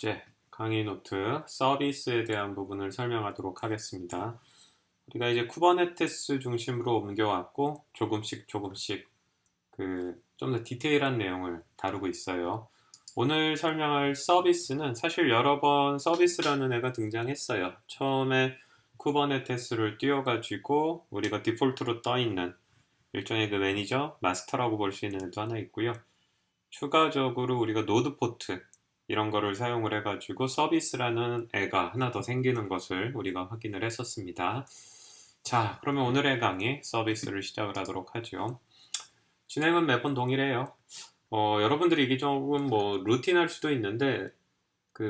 번째 강의 노트 서비스에 대한 부분을 설명하도록 하겠습니다. 우리가 이제 쿠버네티스 중심으로 옮겨왔고 조금씩 좀 더 디테일한 내용을 다루고 있어요. 오늘 설명할 서비스는 사실 여러 번 서비스라는 애가 등장했어요. 처음에 쿠버네티스를 띄워가지고 우리가 디폴트로 떠있는 일종의 그 매니저, 마스터라고 볼 수 있는 애도 하나 있고요. 추가적으로 우리가 노드포트 이런 거를 사용을 해가지고 서비스라는 애가 하나 더 생기는 것을 우리가 확인을 했었습니다. 자, 그러면 오늘의 강의 서비스를 시작을 하도록 하죠. 진행은 매번 동일해요. 여러분들이 이게 조금 루틴할 수도 있는데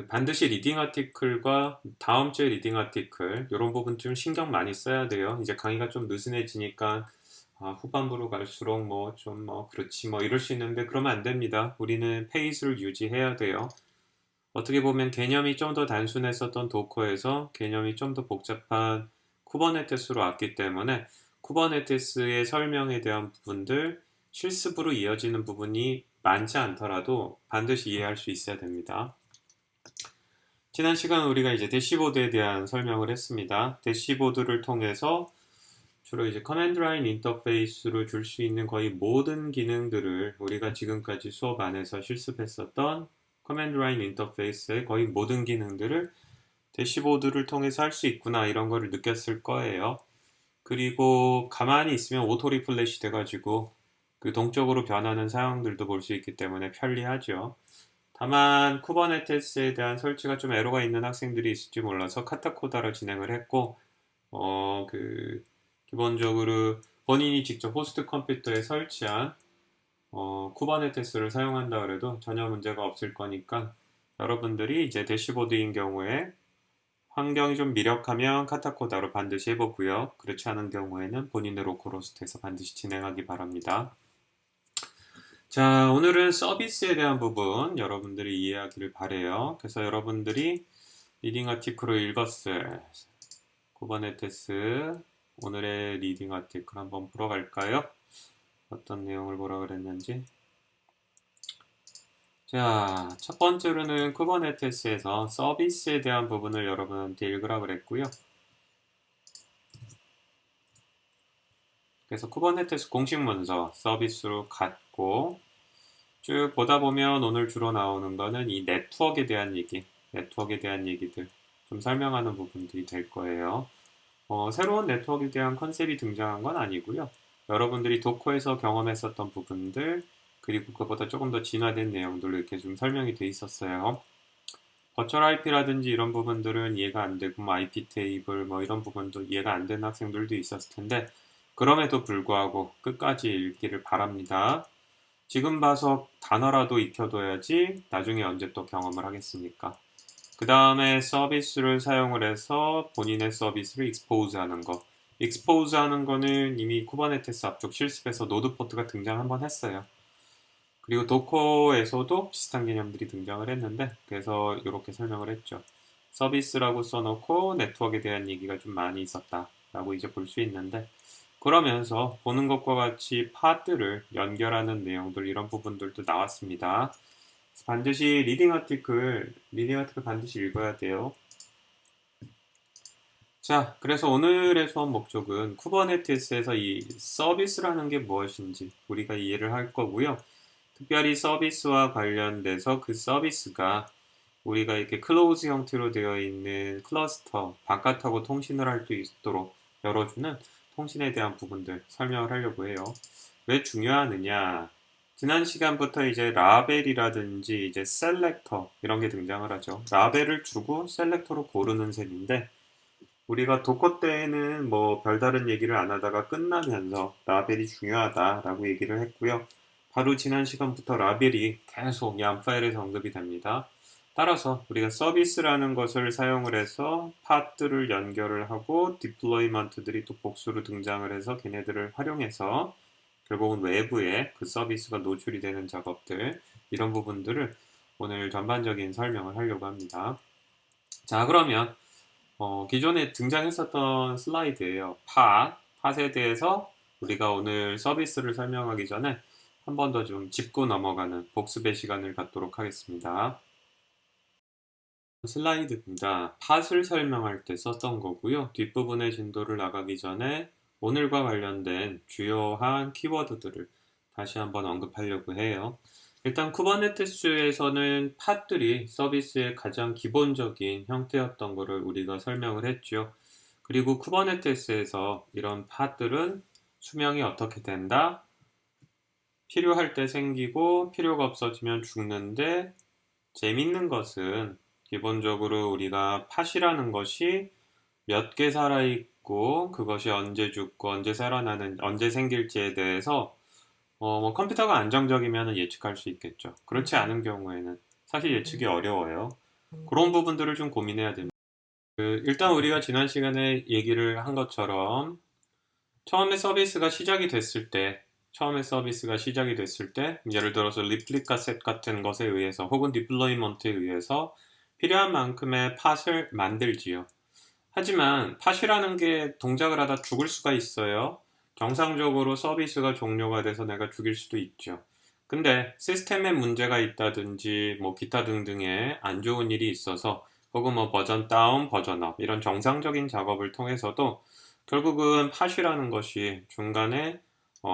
반드시 리딩 아티클과 다음 주에 리딩 아티클 이런 부분 좀 신경 많이 써야 돼요. 이제 강의가 좀 느슨해지니까 후반부로 갈수록 그렇지 이럴 수 있는데 그러면 안 됩니다. 우리는 페이스를 유지해야 돼요. 어떻게 보면 개념이 좀 더 단순했었던 도커에서 개념이 좀 더 복잡한 쿠버네티스로 왔기 때문에 쿠버네티스의 설명에 대한 부분들 실습으로 이어지는 부분이 많지 않더라도 반드시 이해할 수 있어야 됩니다. 지난 시간 우리가 이제 대시보드에 대한 설명을 했습니다. 대시보드를 통해서 주로 이제 커맨드 라인 인터페이스로 줄 수 있는 거의 모든 기능들을 우리가 지금까지 수업 안에서 실습했었던 커맨드 라인 인터페이스의 거의 모든 기능들을 대시보드를 통해서 할 수 있구나 이런 거를 느꼈을 거예요. 그리고 가만히 있으면 오토 리플렛이 돼가지고 그 동적으로 변하는 사용들도 볼 수 있기 때문에 편리하죠. 다만 쿠버네티스에 대한 설치가 좀 에러가 있는 학생들이 있을지 몰라서 카타코다로 진행을 했고 기본적으로 본인이 직접 호스트 컴퓨터에 설치한 쿠버네티스를 사용한다 그래도 전혀 문제가 없을 거니까 여러분들이 이제 대시보드인 경우에 환경이 좀 미력하면 카타코다로 반드시 해보고요. 그렇지 않은 경우에는 본인의 로컬호스트에서 반드시 진행하기 바랍니다. 자, 오늘은 서비스에 대한 부분 여러분들이 이해하기를 바래요. 그래서 여러분들이 리딩 아티클을 읽었을 쿠버네티스 오늘의 리딩 아티클 한번 보러 갈까요? 어떤 내용을 보라 그랬는지. 자, 첫 번째로는 쿠버네티스에서 서비스에 대한 부분을 여러분한테 읽으라 그랬고요. 그래서 쿠버네티스 공식 문서 서비스로 갔고 쭉 보다 보면 오늘 주로 나오는 거는 이 네트워크에 대한 얘기들 좀 설명하는 부분들이 될 거예요. 새로운 네트워크에 대한 컨셉이 등장한 건 아니고요. 여러분들이 도커에서 경험했었던 부분들 그리고 그보다 조금 더 진화된 내용들로 이렇게 좀 설명이 돼 있었어요. 버추얼 IP라든지 이런 부분들은 이해가 안 되고 IP 테이블 이런 부분도 이해가 안 되는 학생들도 있었을 텐데 그럼에도 불구하고 끝까지 읽기를 바랍니다. 지금 봐서 단어라도 익혀둬야지 나중에 언제 또 경험을 하겠습니까? 그 다음에 서비스를 사용을 해서 본인의 서비스를 익스포즈 하는 거. 익스포즈 하는 거는 이미 쿠버네티스 앞쪽 실습에서 노드 포트가 등장 한번 했어요. 그리고 도커에서도 비슷한 개념들이 등장을 했는데 그래서 이렇게 설명을 했죠. 서비스라고 써놓고 네트워크에 대한 얘기가 좀 많이 있었다라고 이제 볼 수 있는데 그러면서 보는 것과 같이 파트를 연결하는 내용들 이런 부분들도 나왔습니다. 반드시 리딩 아티클 반드시 읽어야 돼요. 자, 그래서 오늘의 수업 목적은 쿠버네티스에서 이 서비스라는 게 무엇인지 우리가 이해를 할 거고요. 특별히 서비스와 관련돼서 그 서비스가 우리가 이렇게 클로즈 형태로 되어 있는 클러스터 바깥하고 통신을 할 수 있도록 열어주는 통신에 대한 부분들 설명을 하려고 해요. 왜 중요하느냐? 지난 시간부터 이제 라벨이라든지 이제 셀렉터 이런 게 등장을 하죠. 라벨을 주고 셀렉터로 고르는 셈인데 우리가 도커 때에는 별다른 얘기를 안 하다가 끝나면서 라벨이 중요하다라고 얘기를 했고요. 바로 지난 시간부터 라벨이 계속 얌 파일에서 언급이 됩니다. 따라서 우리가 서비스라는 것을 사용을 해서 파트를 연결을 하고 디플로이먼트들이 또 복수로 등장을 해서 걔네들을 활용해서 결국은 외부에 그 서비스가 노출이 되는 작업들 이런 부분들을 오늘 전반적인 설명을 하려고 합니다. 자, 그러면 기존에 등장했었던 슬라이드예요. 팟에 대해서 우리가 오늘 서비스를 설명하기 전에 한 번 더 좀 짚고 넘어가는 복습의 시간을 갖도록 하겠습니다. 슬라이드입니다. 팟을 설명할 때 썼던 거고요. 뒷부분의 진도를 나가기 전에 오늘과 관련된 주요한 키워드들을 다시 한번 언급하려고 해요. 일단 쿠버네티스에서는 팟들이 서비스의 가장 기본적인 형태였던 것을 우리가 설명을 했죠. 그리고 쿠버네티스에서 이런 팟들은 수명이 어떻게 된다? 필요할 때 생기고 필요가 없어지면 죽는데, 재밌는 것은 기본적으로 우리가 팟이라는 것이 몇 개 살아있고 그것이 언제 죽고 언제 살아나는 언제 생길지에 대해서 뭐 컴퓨터가 안정적이면 예측할 수 있겠죠. 그렇지 않은 경우에는 사실 예측이 어려워요. 그런 부분들을 좀 고민해야 됩니다. 일단 우리가 지난 시간에 얘기를 한 것처럼 처음에 서비스가 시작이 됐을 때, 예를 들어서 리플리카 셋 같은 것에 의해서 혹은 디플로이먼트에 의해서 필요한 만큼의 팟을 만들지요. 하지만 팟이라는 게 동작을 하다 죽을 수가 있어요. 정상적으로 서비스가 종료가 돼서 내가 죽일 수도 있죠. 근데 시스템에 문제가 있다든지 뭐 기타 등등의 안 좋은 일이 있어서 혹은 뭐 버전 다운, 버전 업 이런 정상적인 작업을 통해서도 결국은 팟이라는 것이 중간에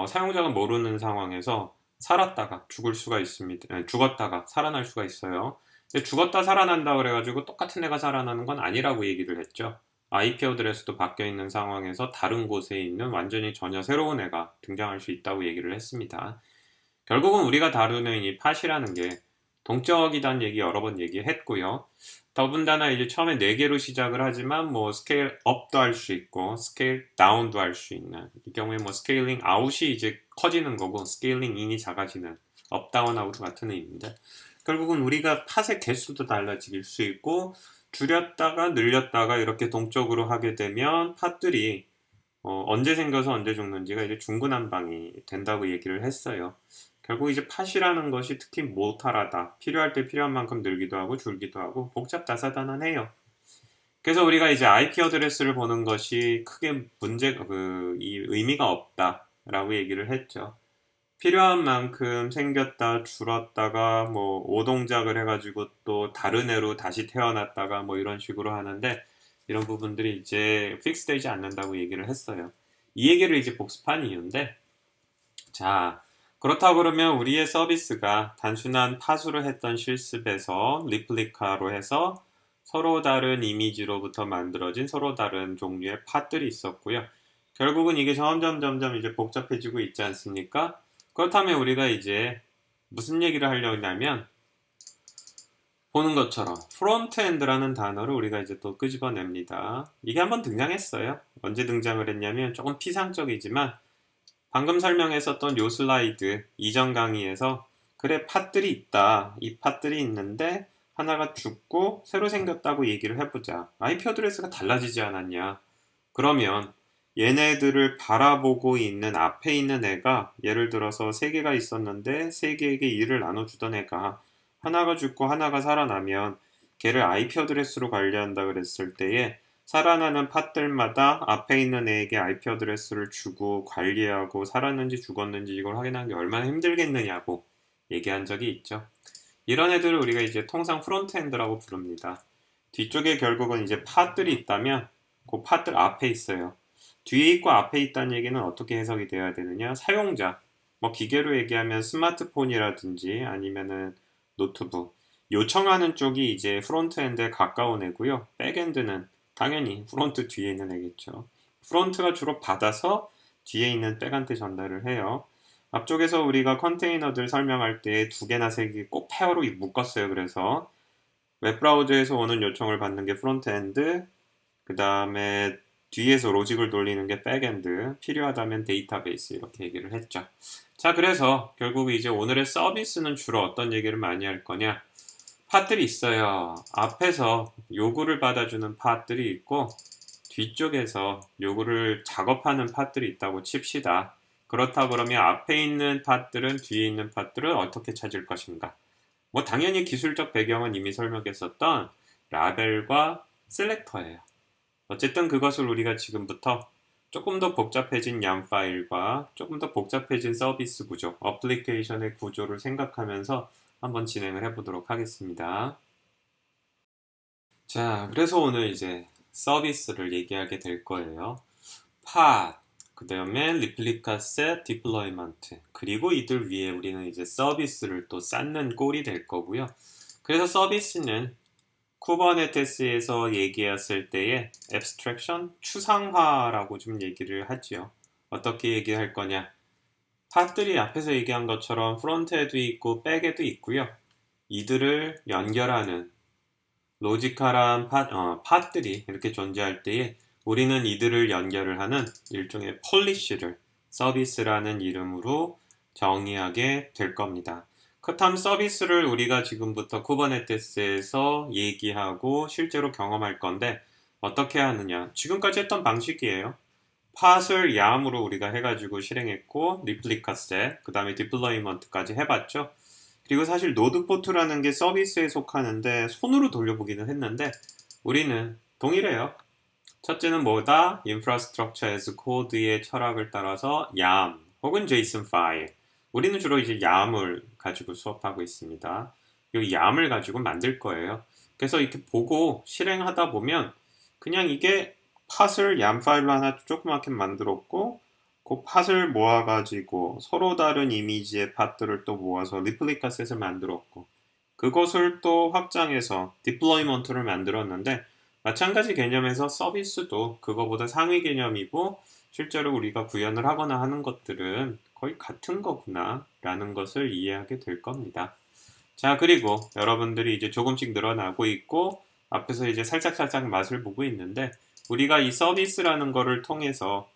사용자가 모르는 상황에서 살았다가 죽을 수가 있습니다. 죽었다가 살아날 수가 있어요. 근데 죽었다 살아난다 그래가지고 똑같은 애가 살아나는 건 아니라고 얘기를 했죠. IP 어드레스도 바뀌어 있는 상황에서 다른 곳에 있는 완전히 전혀 새로운 애가 등장할 수 있다고 얘기를 했습니다. 결국은 우리가 다루는 이 팟이라는 게 동적이란 얘기 여러 번 얘기했고요. 더군다나 이제 처음에 4개로 시작을 하지만 뭐 스케일 업도 할 수 있고 스케일 다운도 할 수 있는, 이 경우에 뭐 스케일링 아웃이 이제 커지는 거고 스케일링 인이 작아지는 업 다운 아웃 같은 의미입니다. 결국은 우리가 팟의 개수도 달라질 수 있고 줄였다가 늘렸다가 이렇게 동적으로 하게 되면 팟들이 언제 생겨서 언제 죽는지가 이제 중구난방이 된다고 얘기를 했어요. 결국 이제 팟이라는 것이 특히 모탈하다. 필요할 때 필요한 만큼 늘기도 하고 줄기도 하고 복잡다사다난해요. 그래서 우리가 이제 IP 어드레스를 보는 것이 크게 이 의미가 없다라고 얘기를 했죠. 필요한 만큼 생겼다 줄었다가 뭐 오동작을 해가지고 또 다른 애로 다시 태어났다가 뭐 이런 식으로 하는데, 이런 부분들이 이제 픽스되지 않는다고 얘기를 했어요. 이 얘기를 이제 복습한 이유인데, 자, 그렇다고 그러면 우리의 서비스가 단순한 파수를 했던 실습에서 리플리카로 해서 서로 다른 이미지로부터 만들어진 서로 다른 종류의 팟들이 있었고요. 결국은 이게 점점 이제 복잡해지고 있지 않습니까? 그렇다면 우리가 이제 무슨 얘기를 하려고 하냐면, 보는 것처럼 프론트엔드라는 단어를 우리가 이제 또 끄집어냅니다. 이게 한번 등장했어요. 언제 등장을 했냐면 조금 피상적이지만 방금 설명했었던 요 슬라이드 이전 강의에서, 그래 팟들이 있다. 이 팟들이 있는데 하나가 죽고 새로 생겼다고 얘기를 해보자. IP 어드레스가 달라지지 않았냐. 그러면 얘네들을 바라보고 있는 앞에 있는 애가, 예를 들어서 3개가 있었는데 3개에게 일을 나눠주던 애가 하나가 죽고 하나가 살아나면 걔를 IP 어드레스로 관리한다 그랬을 때에 살아나는 팟들마다 앞에 있는 애에게 IP 어드레스를 주고 관리하고 살았는지 죽었는지 이걸 확인하는 게 얼마나 힘들겠느냐고 얘기한 적이 있죠. 이런 애들을 우리가 이제 통상 프론트엔드라고 부릅니다. 뒤쪽에 결국은 이제 팟들이 있다면 그 팟들 앞에 있어요. 뒤에 있고 앞에 있다는 얘기는 어떻게 해석이 돼야 되느냐? 사용자, 뭐 기계로 얘기하면 스마트폰이라든지 아니면은 노트북, 요청하는 쪽이 이제 프론트엔드에 가까운 애고요. 백엔드는 당연히 프론트 뒤에 있는 애겠죠. 프론트가 주로 받아서 뒤에 있는 백한테 전달을 해요. 앞쪽에서 우리가 컨테이너들 설명할 때 2개나 3개 꼭 페어로 묶었어요. 그래서 웹브라우저에서 오는 요청을 받는 게 프론트엔드, 그 다음에 뒤에서 로직을 돌리는 게 백엔드, 필요하다면 데이터베이스, 이렇게 얘기를 했죠. 자, 그래서 결국 이제 오늘의 서비스는 주로 어떤 얘기를 많이 할 거냐? 팟들이 있어요. 앞에서 요구를 받아주는 팟들이 있고 뒤쪽에서 요구를 작업하는 팟들이 있다고 칩시다. 그렇다 그러면 앞에 있는 팟들은 뒤에 있는 팟들을 어떻게 찾을 것인가? 뭐 당연히 기술적 배경은 이미 설명했었던 라벨과 셀렉터예요. 어쨌든 그것을 우리가 지금부터 조금 더 복잡해진 양 파일과 조금 더 복잡해진 서비스 구조, 어플리케이션의 구조를 생각하면서 한번 진행을 해보도록 하겠습니다. 자, 그래서 오늘 이제 서비스를 얘기하게 될 거예요. 팟, 그 다음에 리플리카 셋, 디플로이먼트, 그리고 이들 위에 우리는 이제 서비스를 또 쌓는 꼴이 될 거고요. 그래서 서비스는 쿠버네티스에서 얘기했을 때의 abstraction, 추상화라고 좀 얘기를 하지요. 어떻게 얘기할 거냐? 팟들이 앞에서 얘기한 것처럼 프론트에도 있고 백에도 있고요. 이들을 연결하는 로지컬한 팟들이 이렇게 존재할 때에 우리는 이들을 연결을 하는 일종의 폴리시를 서비스라는 이름으로 정의하게 될 겁니다. 그렇다면 서비스를 우리가 지금부터 쿠버네티스에서 얘기하고 실제로 경험할 건데 어떻게 하느냐? 지금까지 했던 방식이에요. 팟을 YAM으로 우리가 해가지고 실행했고 리플리카 셋, 그 다음에 디플로이먼트까지 해봤죠. 그리고 사실 노드포트라는 게 서비스에 속하는데 손으로 돌려보기는 했는데 우리는 동일해요. 첫째는 뭐다? Infrastructure as Code의 철학을 따라서 YAM 혹은 JSON 파일. 우리는 주로 이제 YAM을 가지고 수업하고 있습니다. 이 YAM을 가지고 만들 거예요. 그래서 이렇게 보고 실행하다 보면 그냥 이게 팟을 YAM 파일로 하나 조그맣게 만들었고 그 팟을 모아가지고 서로 다른 이미지의 팟들을 또 모아서 리플리카 셋을 만들었고 그것을 또 확장해서 디플로이먼트를 만들었는데 마찬가지 개념에서 서비스도 그거보다 상위 개념이고 실제로 우리가 구현을 하거나 하는 것들은 거의 같은 거구나 라는 것을 이해하게 될 겁니다. 자, 그리고 여러분들이 이제 조금씩 늘어나고 있고 앞에서 이제 살짝살짝 맛을 보고 있는데 우리가 이 서비스라는 거를 통해서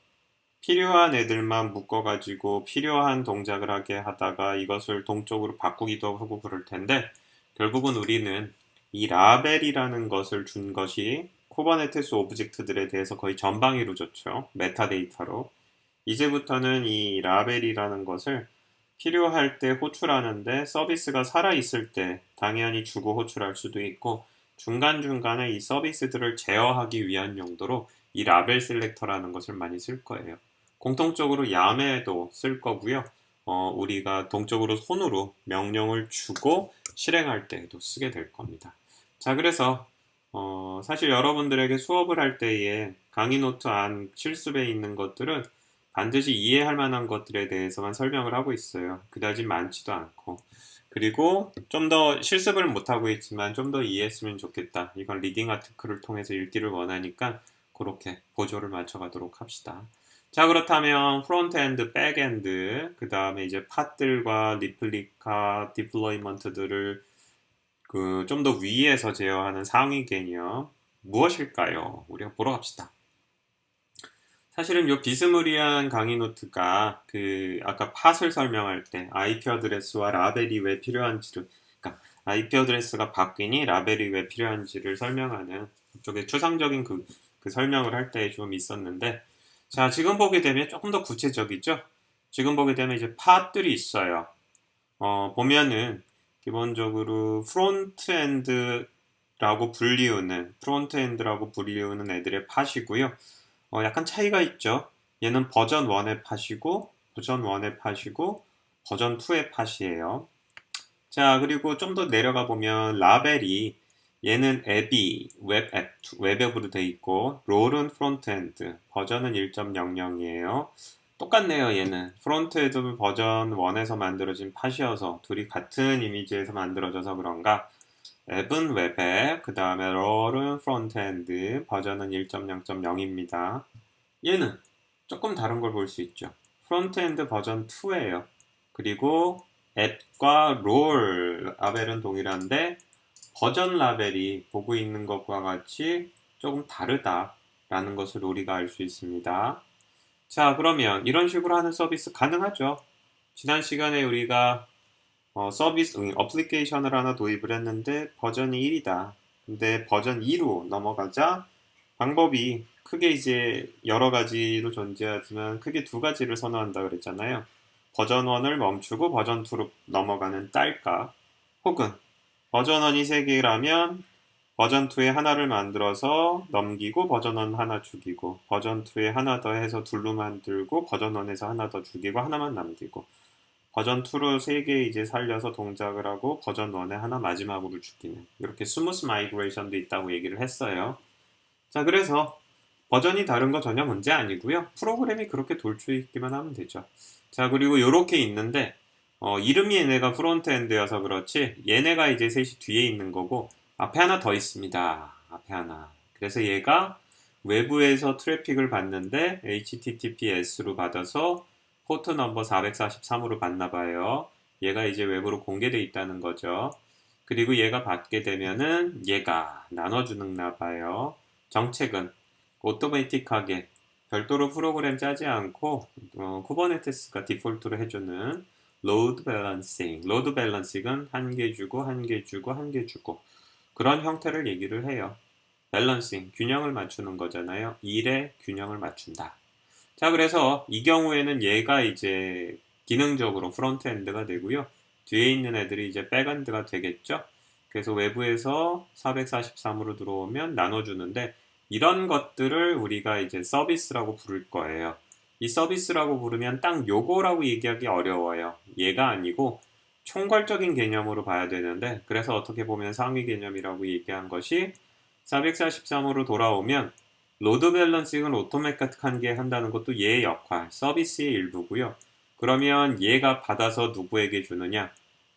필요한 애들만 묶어가지고 필요한 동작을 하게 하다가 이것을 동적으로 바꾸기도 하고 그럴 텐데 결국은 우리는 이 라벨이라는 것을 준 것이 쿠버네티스 오브젝트들에 대해서 거의 전방위로 줬죠. 메타데이터로. 이제부터는 이 라벨이라는 것을 필요할 때 호출하는데 서비스가 살아있을 때 당연히 주고 호출할 수도 있고 중간중간에 이 서비스들을 제어하기 위한 용도로 이 라벨 셀렉터라는 것을 많이 쓸 거예요. 공통적으로 YAM에도 쓸 거고요. 우리가 동적으로 손으로 명령을 주고 실행할 때에도 쓰게 될 겁니다. 자, 그래서 사실 여러분들에게 수업을 할 때에 강의 노트 안 실습에 있는 것들은 반드시 이해할 만한 것들에 대해서만 설명을 하고 있어요. 그다지 많지도 않고. 그리고 좀 더 실습을 못하고 있지만 좀 더 이해했으면 좋겠다. 이건 리딩 아티클을 통해서 읽기를 원하니까 그렇게 보조를 맞춰가도록 합시다. 자, 그렇다면 프론트엔드, 백엔드, 그 다음에 이제 팟들과 리플리카, 디플로이먼트들을 그 좀 더 위에서 제어하는 상위 개념 무엇일까요? 우리가 보러 갑시다. 사실은 이 비스무리한 강의 노트가 그 아까 팟을 설명할 때 IP 어드레스와 라벨이 왜 필요한지를 그러니까 IP 어드레스가 바뀌니 라벨이 왜 필요한지를 설명하는 그쪽에 추상적인 그 설명을 할 때 좀 있었는데 자, 지금 보게 되면 조금 더 구체적이죠? 지금 보게 되면 이제 팟들이 있어요. 보면은 기본적으로 프론트엔드라고 불리우는 애들의 팟이고요. 약간 차이가 있죠. 얘는 버전 1의 팟이고, 버전 1의 팟이고, 버전 2의 팟이에요. 자, 그리고 좀 더 내려가 보면 라벨이 얘는 앱이 웹앱으로 돼 있고, 롤은 프론트엔드, 버전은 1.00이에요. 똑같네요, 얘는. 프론트에도 버전 1에서 만들어진 팟이어서 둘이 같은 이미지에서 만들어져서 그런가. 앱은 웹앱, 그 다음에 롤은 프론트엔드, 버전은 1.0.0입니다. 얘는 조금 다른 걸 볼 수 있죠. 프론트엔드 버전 2예요. 그리고 앱과 롤 라벨은 동일한데 버전 라벨이 보고 있는 것과 같이 조금 다르다라는 것을 우리가 알 수 있습니다. 자, 그러면 이런 식으로 하는 서비스 가능하죠. 지난 시간에 우리가 어플리케이션을 하나 도입을 했는데 버전이 1이다. 근데 버전 2로 넘어가자 방법이 크게 이제 여러 가지로 존재하지만 크게 두 가지를 선호한다 그랬잖아요. 버전 1을 멈추고 버전 2로 넘어가는 딸까 혹은 버전 1이 3개라면 버전 2에 하나를 만들어서 넘기고 버전 1 하나 죽이고 버전 2에 하나 더 해서 둘로 만들고 버전 1에서 하나 더 죽이고 하나만 남기고 버전 2로 3개 이제 살려서 동작을 하고 버전 1에 하나 마지막으로 죽이는 이렇게 스무스 마이그레이션도 있다고 얘기를 했어요. 자, 그래서 버전이 다른 거 전혀 문제 아니고요. 프로그램이 그렇게 돌 수 있기만 하면 되죠. 자, 그리고 이렇게 있는데 이름이 얘네가 프론트엔드여서 그렇지 얘네가 이제 셋이 뒤에 있는 거고 앞에 하나 더 있습니다. 앞에 하나. 그래서 얘가 외부에서 트래픽을 받는데 HTTPS로 받아서 포트 넘버 443으로 받나 봐요. 얘가 이제 외부로 공개돼 있다는 거죠. 그리고 얘가 받게 되면은 얘가 나눠주는가 봐요. 정책은 오토매틱하게 별도로 프로그램 짜지 않고 쿠버네티스가 디폴트로 해주는 로드 밸런싱. 로드 밸런싱은 한 개 주고 한 개 주고 한 개 주고 그런 형태를 얘기를 해요. 밸런싱, 균형을 맞추는 거잖아요. 일의 균형을 맞춘다. 자, 그래서 이 경우에는 얘가 이제 기능적으로 프론트엔드가 되고요. 뒤에 있는 애들이 이제 백엔드가 되겠죠. 그래서 외부에서 443으로 들어오면 나눠주는데 이런 것들을 우리가 이제 서비스라고 부를 거예요. 이 서비스라고 부르면 딱 요거라고 얘기하기 어려워요. 얘가 아니고 총괄적인 개념으로 봐야 되는데 그래서 어떻게 보면 상위 개념이라고 얘기한 것이 443으로 돌아오면 로드 밸런싱을 오토매틱하게 한다는 것도 얘의 역할, 서비스의 일부고요. 그러면 얘가 받아서 누구에게 주느냐?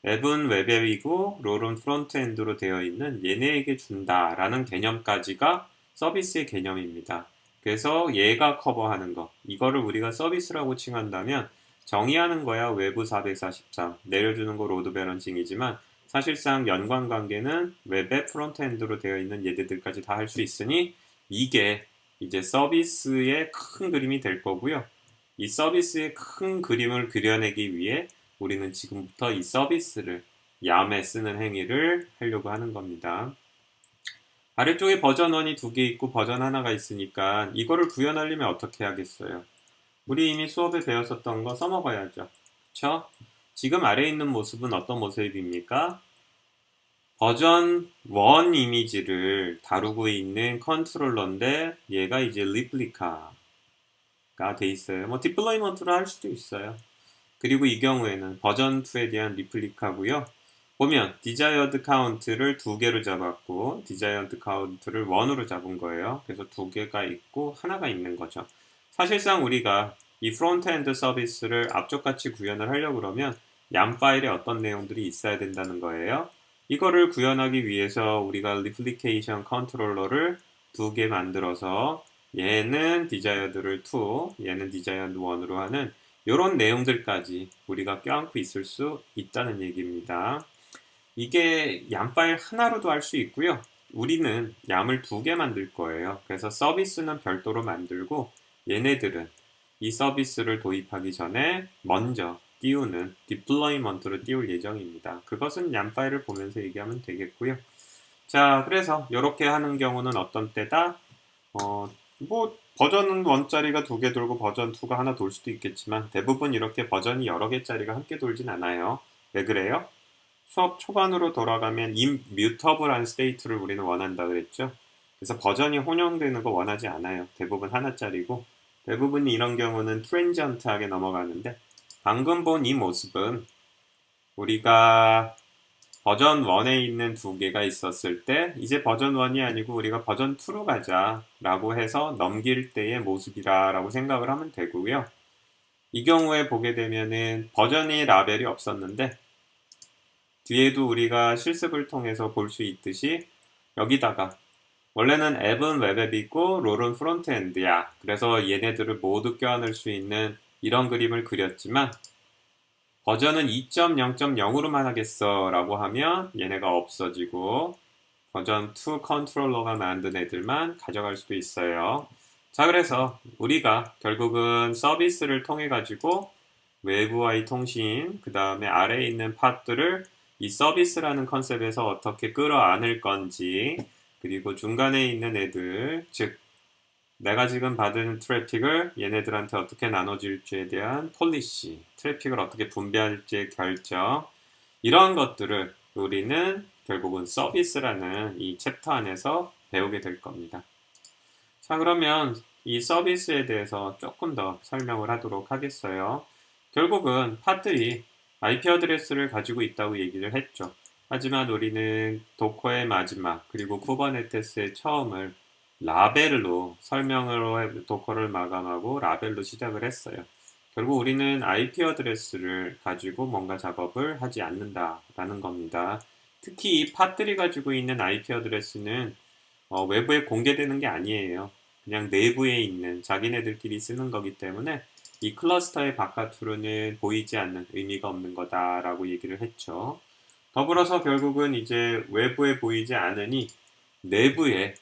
앱은 웹앱이고 롤은 프론트엔드로 되어 있는 얘네에게 준다라는 개념까지가 서비스의 개념입니다. 그래서 얘가 커버하는 거, 이거를 우리가 서비스라고 칭한다면 정의하는 거야 외부 443, 내려주는 거 로드 밸런싱이지만 사실상 연관관계는 웹앱 프론트엔드로 되어 있는 얘네들까지 다 할 수 있으니 이게 이제 서비스의 큰 그림이 될 거고요. 이 서비스의 큰 그림을 그려내기 위해 우리는 지금부터 이 서비스를 얌에 쓰는 행위를 하려고 하는 겁니다. 아래쪽에 버전 1이 2개 있고 버전 하나가 있으니까 이거를 구현하려면 어떻게 하겠어요? 우리 이미 수업에 배웠었던 거 써먹어야죠. 그쵸? 지금 아래에 있는 모습은 어떤 모습입니까? 버전 1 이미지를 다루고 있는 컨트롤러인데 얘가 이제 리플리카가 돼 있어요. 뭐 디플로이먼트로 할 수도 있어요. 그리고 이 경우에는 버전 2에 대한 리플리카고요. 보면 desired count를 2개로 잡았고 desired count를 1으로 잡은 거예요. 그래서 2개가 있고 하나가 있는 거죠. 사실상 우리가 이 프론트엔드 서비스를 앞쪽같이 구현을 하려고 그러면 얌 파일에 어떤 내용들이 있어야 된다는 거예요. 이거를 구현하기 위해서 우리가 리플리케이션 컨트롤러를 2개 만들어서 얘는 desired를 2, 얘는 desired 1으로 하는 이런 내용들까지 우리가 껴안고 있을 수 있다는 얘기입니다. 이게 얌 파일 하나로도 할 수 있고요. 우리는 얌을 2개 만들 거예요. 그래서 서비스는 별도로 만들고 얘네들은 이 서비스를 도입하기 전에 먼저 띄우는 디플로이먼트로 띄울 예정입니다. 그것은 얌 파일을 보면서 얘기하면 되겠고요. 자, 그래서 이렇게 하는 경우는 어떤 때다? 뭐 버전은 1짜리가 2개 돌고 버전 2가 하나 돌 수도 있겠지만 대부분 이렇게 버전이 여러 개짜리가 함께 돌진 않아요. 왜 그래요? 수업 초반으로 돌아가면 임뮤터블한 스테이트를 우리는 원한다 그랬죠. 그래서 버전이 혼용되는 거 원하지 않아요. 대부분 하나짜리고 대부분 이런 경우는 트랜지언트하게 넘어가는데 방금 본 이 모습은 우리가 버전 1에 있는 2개가 있었을 때 이제 버전 1이 아니고 우리가 버전 2로 가자 라고 해서 넘길 때의 모습이라 라고 생각을 하면 되고요. 이 경우에 보게 되면은 버전이 라벨이 없었는데 뒤에도 우리가 실습을 통해서 볼 수 있듯이 여기다가 원래는 앱은 웹앱이고 롤은 프론트엔드야. 그래서 얘네들을 모두 껴안을 수 있는 이런 그림을 그렸지만 버전은 2.0.0으로만 하겠어 라고 하면 얘네가 없어지고 버전 2 컨트롤러가 만든 애들만 가져갈 수도 있어요. 자, 그래서 우리가 결국은 서비스를 통해 가지고 외부와의 통신, 그 다음에 아래에 있는 팟들을 이 서비스라는 컨셉에서 어떻게 끌어안을 건지, 그리고 중간에 있는 애들, 즉 내가 지금 받은 트래픽을 얘네들한테 어떻게 나눠줄지에 대한 폴리시, 트래픽을 어떻게 분배할지의 결정, 이런 것들을 우리는 결국은 서비스라는 이 챕터 안에서 배우게 될 겁니다. 자, 그러면 이 서비스에 대해서 조금 더 설명을 하도록 하겠어요. 결국은 팟들이 IP 어드레스를 가지고 있다고 얘기를 했죠. 하지만 우리는 도커의 마지막 그리고 쿠버네티스의 처음을 라벨로 설명으로 도커를 마감하고 라벨로 시작을 했어요. 결국 우리는 IP 어드레스를 가지고 뭔가 작업을 하지 않는다라는 겁니다. 특히 이 팟들이 가지고 있는 IP 어드레스는 외부에 공개되는 게 아니에요. 그냥 내부에 있는 자기네들끼리 쓰는 거기 때문에 이 클러스터의 바깥으로는 보이지 않는 의미가 없는 거다라고 얘기를 했죠. 더불어서 결국은 이제 외부에 보이지 않으니 내부에서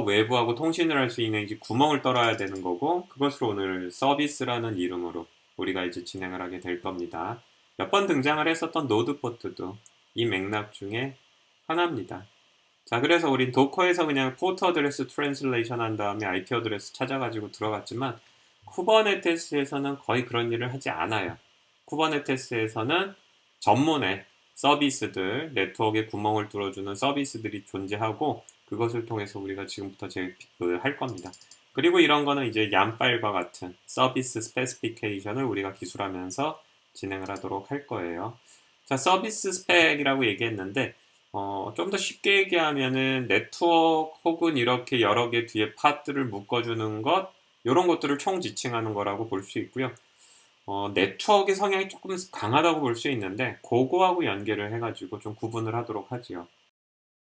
외부하고 통신을 할 수 있는 이제 구멍을 뚫어야 되는 거고 그것을 오늘 서비스라는 이름으로 우리가 이제 진행을 하게 될 겁니다. 몇 번 등장을 했었던 노드 포트도 이 맥락 중에 하나입니다. 자, 그래서 우린 도커에서 그냥 포트 어드레스 트랜슬레이션 한 다음에 IP 어드레스 찾아가지고 들어갔지만 쿠버네티스에서는 거의 그런 일을 하지 않아요. 쿠버네티스에서는 전문의 서비스들, 네트워크에 구멍을 뚫어주는 서비스들이 존재하고 그것을 통해서 우리가 지금부터 할 겁니다. 그리고 이런 거는 이제 얌빨과 같은 서비스 스페시피케이션을 우리가 기술하면서 진행을 하도록 할 거예요. 자, 서비스 스펙이라고 얘기했는데 좀 더 쉽게 얘기하면은 네트워크 혹은 이렇게 여러 개 뒤에 팟들을 묶어주는 것 이런 것들을 총 지칭하는 거라고 볼 수 있고요. 네트워크의 성향이 조금 강하다고 볼 수 있는데 그거하고 연계를 해가지고 좀 구분을 하도록 하지요.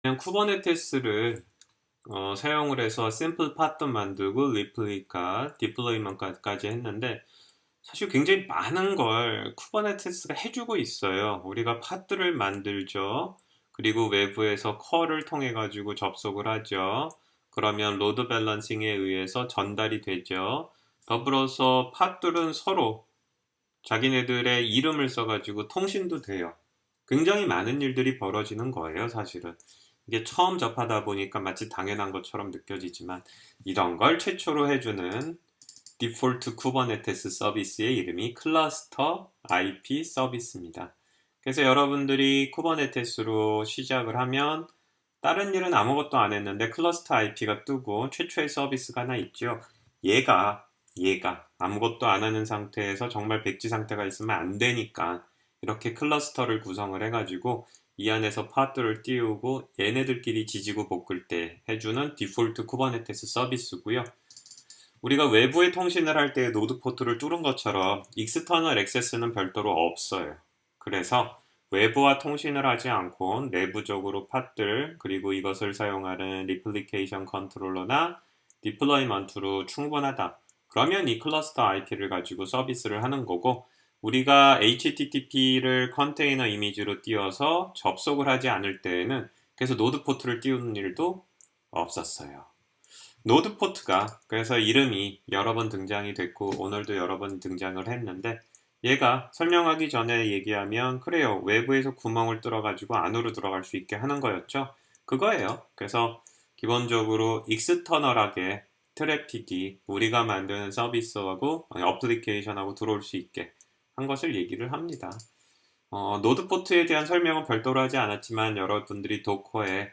그냥 쿠버네티스를 사용을 해서 심플 팟도 만들고 리플리카, 디플로이먼트까지 했는데 사실 굉장히 많은 걸 쿠버네티스가 해주고 있어요. 우리가 팟들을 만들죠. 그리고 외부에서 컬을 통해 가지고 접속을 하죠. 그러면 로드 밸런싱에 의해서 전달이 되죠. 더불어서 팟들은 서로 자기네들의 이름을 써가지고 통신도 돼요. 굉장히 많은 일들이 벌어지는 거예요, 사실은. 이게 처음 접하다 보니까 마치 당연한 것처럼 느껴지지만 이런 걸 최초로 해주는 디폴트 쿠버네티스 서비스의 이름이 클러스터 IP 서비스입니다. 그래서 여러분들이 쿠버네티스로 시작을 하면 다른 일은 아무것도 안 했는데 클러스터 IP가 뜨고 최초의 서비스가 하나 있죠. 얘가 아무것도 안 하는 상태에서 정말 백지 상태가 있으면 안 되니까 이렇게 클러스터를 구성을 해가지고 이 안에서 팟들을 띄우고 얘네들끼리 지지고 볶을 때 해주는 디폴트 쿠버네티스 서비스고요. 우리가 외부에 통신을 할 때 노드 포트를 뚫은 것처럼 익스터널 액세스는 별도로 없어요. 그래서 외부와 통신을 하지 않고 내부적으로 팟들 그리고 이것을 사용하는 리플리케이션 컨트롤러나 디플로이먼트로 충분하다. 그러면 이 클러스터 IP를 가지고 서비스를 하는 거고 우리가 HTTP를 컨테이너 이미지로 띄워서 접속을 하지 않을 때에는 그래서 노드 포트를 띄우는 일도 없었어요. 노드 포트가 그래서 이름이 여러 번 등장이 됐고 오늘도 여러 번 등장을 했는데 얘가 설명하기 전에 얘기하면 그래요. 외부에서 구멍을 뚫어가지고 안으로 들어갈 수 있게 하는 거였죠. 그거예요. 그래서 기본적으로 익스터널하게 트래픽이 우리가 만드는 서비스하고 어플리케이션하고 들어올 수 있게 한 것을 얘기를 합니다. 노드 포트에 대한 설명은 별도로 하지 않았지만 여러분들이 도커에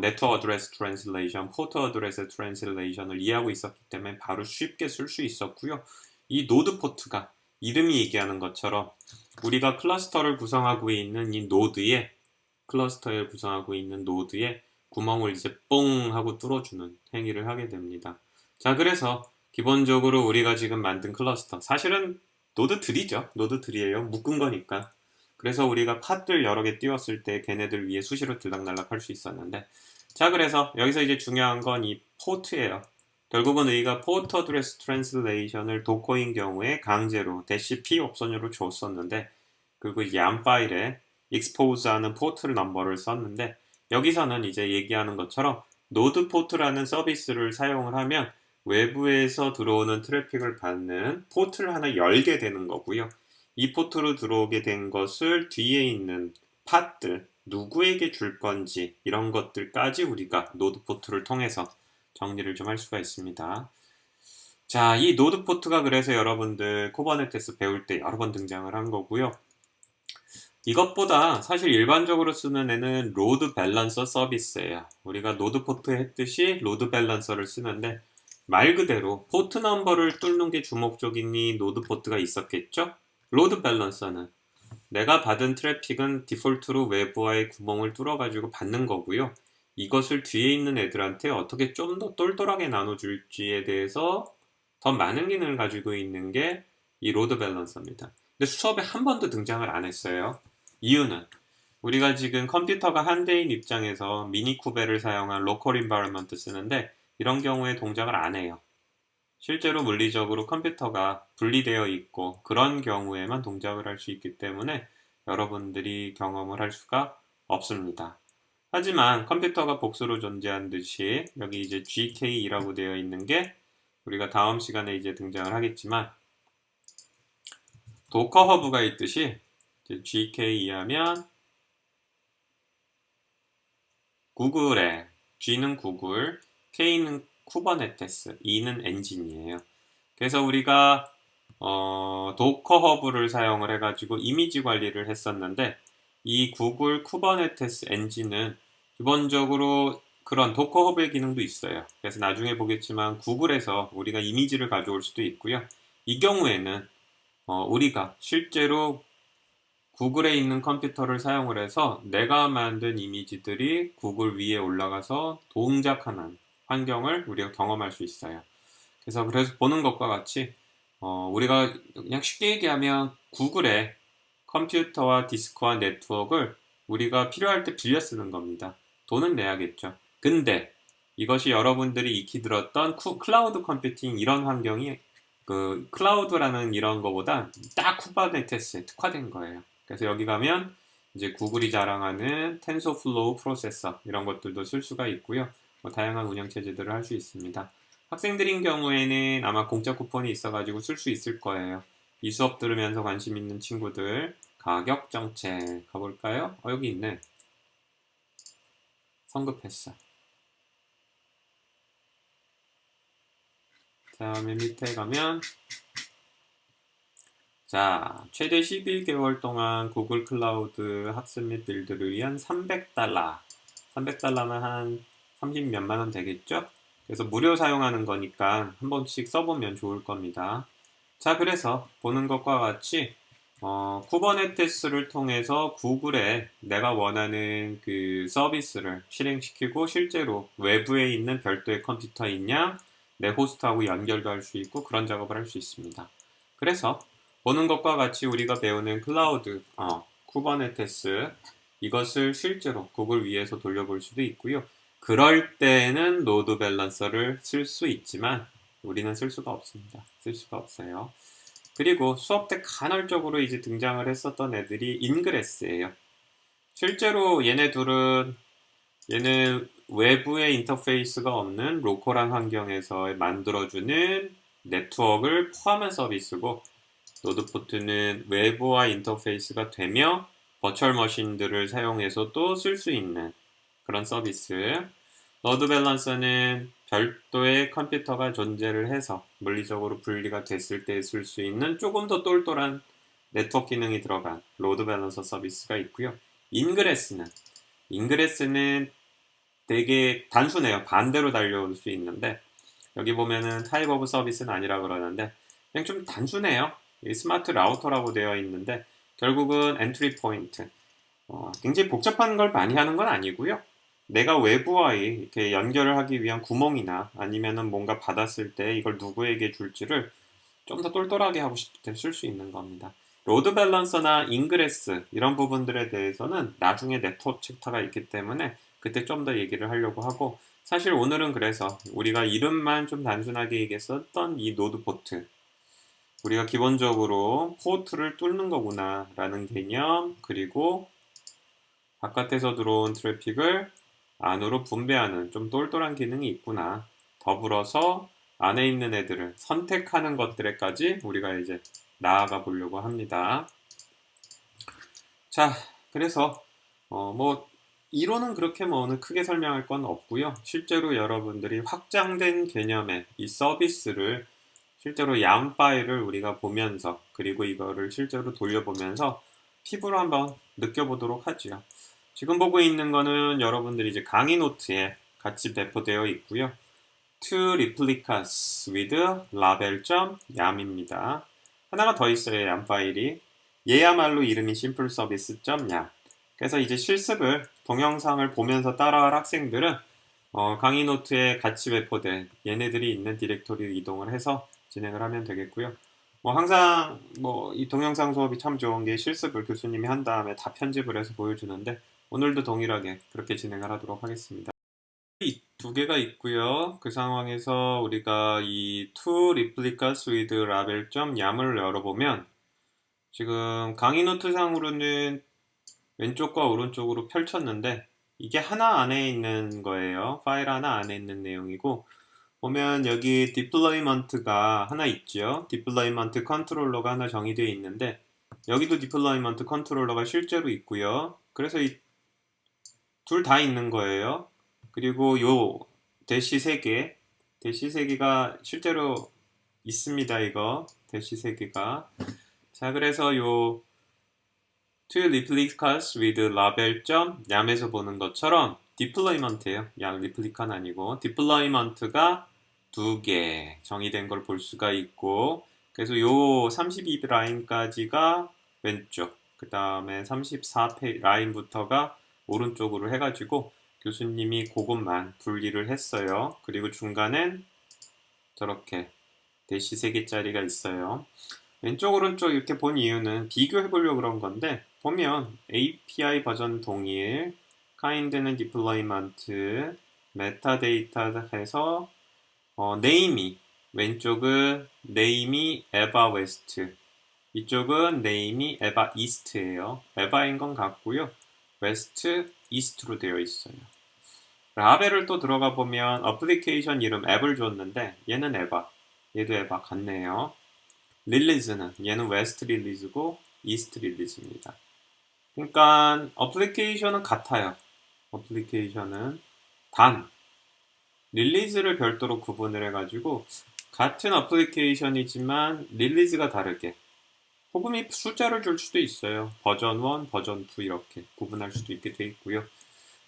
네트워크 어드레스 트랜슬레이션, 포트 어드레스 트랜슬레이션을 이해하고 있었기 때문에 바로 쉽게 쓸 수 있었고요. 이 노드 포트가 이름이 얘기하는 것처럼 우리가 클러스터를 구성하고 있는 이 노드에 클러스터를 구성하고 있는 노드에 구멍을 이제 뽕 하고 뚫어주는 행위를 하게 됩니다. 자, 그래서 기본적으로 우리가 지금 만든 클러스터 사실은 노드들이죠. 노드들이에요. 묶은 거니까. 그래서 우리가 팟들 여러 개 띄웠을 때 걔네들 위에 수시로 들락날락 할 수 있었는데 자, 그래서 여기서 이제 중요한 건 이 포트예요. 결국은 우리가 포트 어드레스 트랜슬레이션을 도커인 경우에 강제로 -p 옵션으로 줬었는데 그리고 이제 얌 파일에 expose하는 포트 넘버를 썼는데 여기서는 이제 얘기하는 것처럼 노드 포트라는 서비스를 사용을 하면 외부에서 들어오는 트래픽을 받는 포트를 하나 열게 되는 거고요. 이 포트로 들어오게 된 것을 뒤에 있는 팟들 누구에게 줄 건지 이런 것들까지 우리가 노드 포트를 통해서 정리를 좀 할 수가 있습니다. 자, 이 노드 포트가 그래서 여러분들 쿠버네티스 배울 때 여러 번 등장을 한 거고요. 이것보다 사실 일반적으로 쓰는 애는 로드 밸런서 서비스예요. 우리가 노드 포트에 했듯이 로드 밸런서를 쓰는데 말 그대로 포트 넘버를 뚫는 게 주목적인 이 노드 포트가 있었겠죠? 로드 밸런서는 내가 받은 트래픽은 디폴트로 외부와의 구멍을 뚫어가지고 받는 거고요. 이것을 뒤에 있는 애들한테 어떻게 좀 더 똘똘하게 나눠줄지에 대해서 더 많은 기능을 가지고 있는 게 이 로드 밸런서입니다. 근데 수업에 한 번도 등장을 안 했어요. 이유는 우리가 지금 컴퓨터가 한 대인 입장에서 미니쿠베를 사용한 로컬 인바이러먼트 쓰는데 이런 경우에 동작을 안 해요. 실제로 물리적으로 컴퓨터가 분리되어 있고 그런 경우에만 동작을 할 수 있기 때문에 여러분들이 경험을 할 수가 없습니다. 하지만 컴퓨터가 복수로 존재한 듯이 여기 이제 GK라고 되어 있는 게 우리가 다음 시간에 이제 등장을 하겠지만 도커 허브가 있듯이 GK 하면 구글에 G는 구글, K는 쿠버네티스, E는 엔진이에요. 그래서 우리가 도커 허브를 사용을 해가지고 이미지 관리를 했었는데 이 구글 쿠버네티스 엔진은 기본적으로 그런 도커 허브의 기능도 있어요. 그래서 나중에 보겠지만 구글에서 우리가 이미지를 가져올 수도 있고요. 이 경우에는 우리가 실제로 구글에 있는 컴퓨터를 사용을 해서 내가 만든 이미지들이 구글 위에 올라가서 동작하는 환경을 우리가 경험할 수 있어요. 그래서 보는 것과 같이 우리가 그냥 쉽게 얘기하면 구글의 컴퓨터와 디스크와 네트워크를 우리가 필요할 때 빌려 쓰는 겁니다. 돈은 내야겠죠. 근데 이것이 여러분들이 익히 들었던 클라우드 컴퓨팅 이런 환경이 그 클라우드라는 이런 거보다 딱 쿠버네티스에 특화된 거예요. 그래서 여기 가면 이제 구글이 자랑하는 텐서플로우 프로세서 이런 것들도 쓸 수가 있고요. 다양한 운영 체제들을 할 수 있습니다. 학생들인 경우에는 아마 공짜 쿠폰이 있어가지고 쓸 수 있을 거예요. 이 수업 들으면서 관심 있는 친구들 가격 정책 가볼까요? 여기 있네. 성급했어. 자, 맨 밑에 가면 자, 최대 11개월 동안 구글 클라우드 학습 및 빌드를 위한 $300. 300달러면 한 30 몇만 원 되겠죠? 그래서 무료 사용하는 거니까 한 번씩 써보면 좋을 겁니다. 자, 그래서 보는 것과 같이 쿠버네티스를 통해서 구글에 내가 원하는 그 서비스를 실행시키고 실제로 외부에 있는 별도의 컴퓨터 있냐 내 호스트하고 연결도 할 수 있고 그런 작업을 할 수 있습니다. 그래서 보는 것과 같이 우리가 배우는 클라우드 쿠버네티스 이것을 실제로 구글 위에서 돌려볼 수도 있고요. 그럴 때는 로드 밸런서를 쓸 수 있지만 우리는 쓸 수가 없습니다. 쓸 수가 없어요. 그리고 수업 때 간헐적으로 이제 등장을 했었던 애들이 인그레스예요. 실제로 얘네 외부의 인터페이스가 없는 로컬한 환경에서 만들어주는 네트워크를 포함한 서비스고 노드포트는 외부와 인터페이스가 되며 버추얼 머신들을 사용해서 또 쓸 수 있는 그런 서비스. 로드 밸런서는 별도의 컴퓨터가 존재를 해서 물리적으로 분리가 됐을 때 쓸 수 있는 조금 더 똘똘한 네트워크 기능이 들어간 로드 밸런서 서비스가 있고요. 인그레스는 되게 단순해요. 반대로 달려올 수 있는데 여기 보면은 타입 오브 서비스는 아니라 그러는데 그냥 좀 단순해요. 스마트 라우터라고 되어 있는데 결국은 엔트리 포인트 굉장히 복잡한 걸 많이 하는 건 아니고요. 내가 외부와 이렇게 연결을 하기 위한 구멍이나 아니면은 뭔가 받았을 때 이걸 누구에게 줄지를 좀 더 똘똘하게 하고 싶을 때 쓸 수 있는 겁니다. 로드 밸런서나 인그레스 이런 부분들에 대해서는 나중에 네트워크 챕터가 있기 때문에 그때 좀 더 얘기를 하려고 하고 사실 오늘은 그래서 우리가 이름만 좀 단순하게 얘기했었던 이 노드 포트 우리가 기본적으로 포트를 뚫는 거구나 라는 개념 그리고 바깥에서 들어온 트래픽을 안으로 분배하는 좀 똘똘한 기능이 있구나 더불어서 안에 있는 애들을 선택하는 것들에까지 우리가 이제 나아가 보려고 합니다. 자, 그래서 뭐 이론은 그렇게 뭐 오늘 크게 설명할 건 없고요. 실제로 여러분들이 확장된 개념의 이 서비스를 실제로 양 파일을 우리가 보면서 그리고 이거를 실제로 돌려보면서 피부로 한번 느껴보도록 하죠. 지금 보고 있는 거는 여러분들이 이제 강의 노트에 같이 배포되어 있고요. To replicas with label.yam입니다. 하나가 더 있어요, 양 파일이. 얘야말로 이름이 심플 서비스.야. 그래서 이제 실습을 동영상을 보면서 따라할 학생들은 강의 노트에 같이 배포된 얘네들이 있는 디렉토리를 이동을 해서 진행을 하면 되겠고요. 항상 이 동영상 수업이 참 좋은 게 실습을 교수님이 한 다음에 다 편집을 해서 보여주는데 오늘도 동일하게 그렇게 진행을 하도록 하겠습니다. 이 두 개가 있고요. 그 상황에서 우리가 이 to replicas with label.yam을 열어보면 지금 강의 노트상으로는 왼쪽과 오른쪽으로 펼쳤는데 이게 하나 안에 있는 거예요. 파일 하나 안에 있는 내용이고 보면 여기 deployment가 하나 있죠. deployment 컨트롤러가 하나 정의되어 있는데 여기도 deployment 컨트롤러가 실제로 있고요. 그래서 이 둘 다 있는 거예요. 그리고 요 대시 3개, 대시 3개가 실제로 있습니다. 이거 대시 3개가. 자, 그래서 요 to replicas with label.yam에서 보는 것처럼 deployment예요. replica는 아니고 deployment가 2개 정의된 걸 볼 수가 있고 그래서 요 32 라인까지가 왼쪽 그 다음에 34 라인부터가 오른쪽으로 해가지고 교수님이 그것만 분리를 했어요. 그리고 중간엔 저렇게 대시 3개짜리가 있어요. 왼쪽 오른쪽 이렇게 본 이유는 비교해 보려고 그런 건데 보면 API 버전 동일 kind는 deployment metadata 해서 name이 왼쪽은 name이 eva west 이쪽은 name이 eva east예요. eva인 건 같고요. west east로 되어 있어요. 라벨을 또 들어가 보면 어플리케이션 이름 앱을 줬는데 얘는 eva 얘도 eva 같네요. 릴리즈는 얘는 웨스트 릴리즈고 이스트 릴리즈입니다. 그러니까 어플리케이션은 같아요. 어플리케이션은 단 릴리즈를 별도로 구분을 해가지고 같은 어플리케이션이지만 릴리즈가 다르게 혹은 숫자를 줄 수도 있어요. 버전 1, 버전 2 이렇게 구분할 수도 있게 돼 있고요.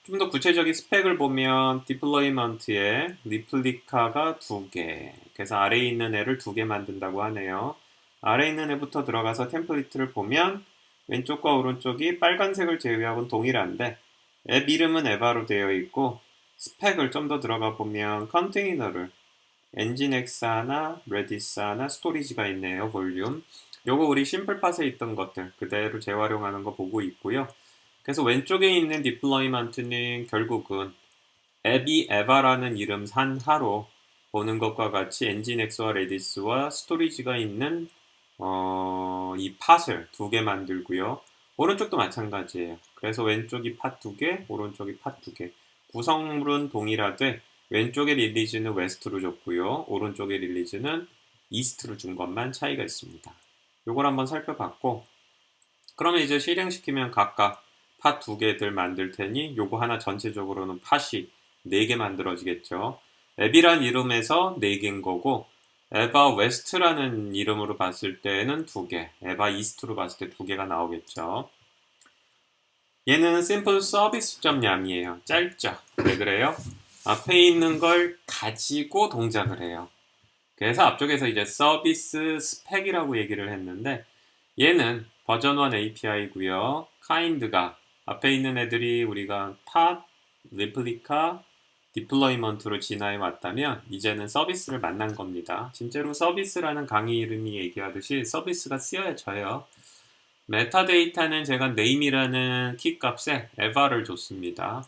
좀 더 구체적인 스펙을 보면 디플로이먼트에 리플리카가 2개 그래서 아래에 있는 애를 2개 만든다고 하네요. 아래에 있는 애부터 들어가서 템플릿을 보면 왼쪽과 오른쪽이 빨간색을 제외하고는 동일한데 앱 이름은 에바로 되어 있고 스펙을 좀 더 들어가 보면 컨테이너를 엔진엑스 하나, 레디스 하나, 스토리지가 있네요. 볼륨. 요거 우리 심플팟에 있던 것들 그대로 재활용하는 거 보고 있고요. 그래서 왼쪽에 있는 디플로이먼트는 결국은 앱이 에바라는 이름 산하로 보는 것과 같이 엔진엑스와 레디스와 스토리지가 있는 이 팟을 2개 만들고요. 오른쪽도 마찬가지예요. 그래서 왼쪽이 팟 2개, 오른쪽이 팟 2개. 구성물은 동일하되 왼쪽의 릴리즈는 웨스트로 줬고요. 오른쪽의 릴리즈는 이스트로 준 것만 차이가 있습니다. 요걸 한번 살펴봤고 그러면 이제 실행시키면 각각 팟 2개들 만들 테니 요거 하나 전체적으로는 팟이 4개 만들어지겠죠. 앱이란 이름에서 4개인 거고 에바 웨스트라는 이름으로 봤을 때는 2개, 에바 이스트로 봤을 때 2개가 나오겠죠. 얘는 simple service.yam이에요. 짧죠? 왜 그래요? 앞에 있는 걸 가지고 동작을 해요. 그래서 앞쪽에서 이제 서비스 스펙이라고 얘기를 했는데 얘는 버전 1 API고요. kind가 앞에 있는 애들이 우리가 pod, replica, deployment로 진화해 왔다면 이제는 서비스를 만난 겁니다. 진짜로 서비스라는 강의 이름이 얘기하듯이 서비스가 쓰여져요. 메타데이터는 제가 name이라는 키값에 eva를 줬습니다.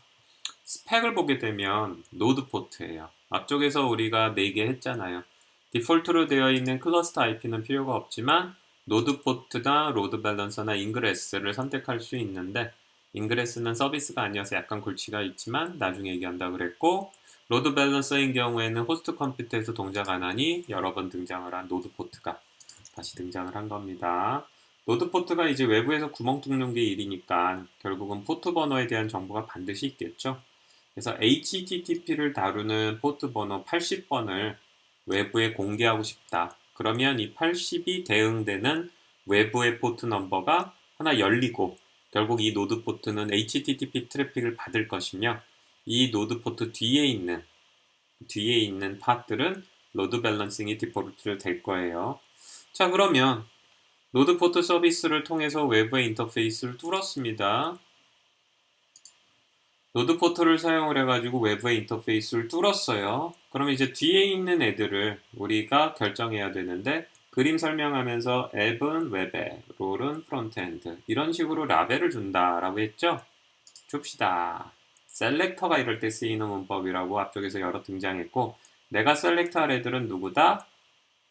스펙을 보게 되면 노드 포트예요. 앞쪽에서 우리가 4개 했잖아요. 디폴트로 되어 있는 클러스터 IP는 필요가 없지만 노드 포트나 로드 밸런서나 인그레스를 선택할 수 있는데 인그레스는 서비스가 아니어서 약간 골치가 있지만 나중에 얘기한다고 그랬고 로드 밸런서인 경우에는 호스트 컴퓨터에서 동작 안 하니 여러 번 등장을 한 노드 포트가 다시 등장을 한 겁니다. 노드 포트가 이제 외부에서 구멍 뚫는 게 일이니까 결국은 포트 번호에 대한 정보가 반드시 있겠죠. 그래서 HTTP를 다루는 포트 번호 80번을 외부에 공개하고 싶다. 그러면 이 80이 대응되는 외부의 포트 넘버가 하나 열리고 결국 이 노드 포트는 HTTP 트래픽을 받을 것이며 이 노드 포트 뒤에 있는 팟들은 로드 밸런싱이 디폴트로 될 거예요. 자, 그러면 노드 포트 서비스를 통해서 외부의 인터페이스를 뚫었습니다. 노드 포트를 사용을 해가지고 외부의 인터페이스를 뚫었어요. 그럼 이제 뒤에 있는 애들을 우리가 결정해야 되는데 그림 설명하면서 앱은 웹에, 롤은 프론트엔드 이런 식으로 라벨을 준다라고 했죠? 줍시다. 셀렉터가 이럴 때 쓰이는 문법이라고 앞쪽에서 여러 등장했고 내가 셀렉터할 애들은 누구다?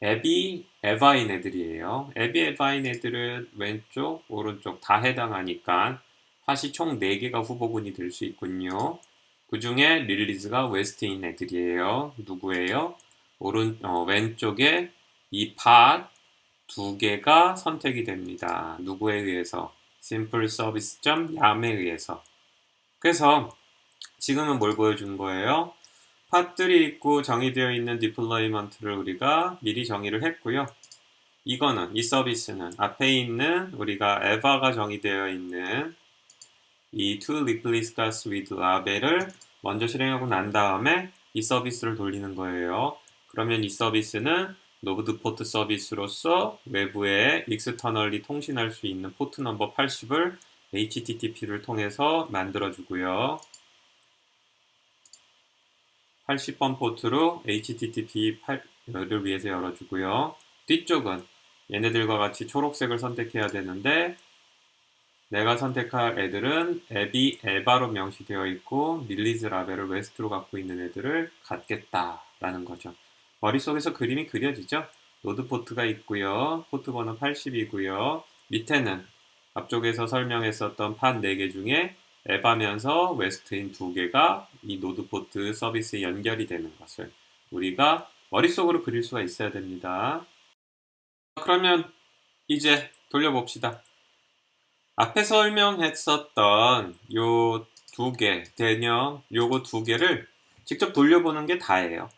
앱이 에바인 애들이에요. 앱이 에바인 애들은 왼쪽, 오른쪽 다 해당하니까 팟이 총 4개가 후보군이 될 수 있군요. 그 중에 릴리즈가 웨스트인 애들이에요. 누구예요? 왼쪽에 이 팟 2개가 선택이 됩니다. 누구에 의해서? simpleservice.yam에 의해서. 그래서 지금은 뭘 보여준 거예요? 팟들이 있고 정의되어 있는 디플로이먼트를 우리가 미리 정의를 했고요. 이거는, 이 서비스는 앞에 있는 우리가 에바가 정의되어 있는 이 to replace gas with label을 먼저 실행하고 난 다음에 이 서비스를 돌리는 거예요. 그러면 이 서비스는 노드 포트 서비스로서 외부에 익스터널리 통신할 수 있는 포트 넘버 80을 HTTP를 통해서 만들어주고요. 80번 포트로 HTTP를 위해서 열어주고요. 뒤쪽은 얘네들과 같이 초록색을 선택해야 되는데 내가 선택할 애들은 앱이 에바로 명시되어 있고 릴리즈 라벨을 웨스트로 갖고 있는 애들을 갖겠다라는 거죠. 머릿속에서 그림이 그려지죠? 노드 포트가 있고요. 포트 번호 80이고요. 밑에는 앞쪽에서 설명했었던 판 4개 중에 앱하면서 웨스트인 2개가 이 노드 포트 서비스에 연결이 되는 것을 우리가 머릿속으로 그릴 수가 있어야 됩니다. 그러면 이제 돌려봅시다. 앞에 설명했었던 요 2개, 대념 요거 2개를 직접 돌려보는 게 다예요.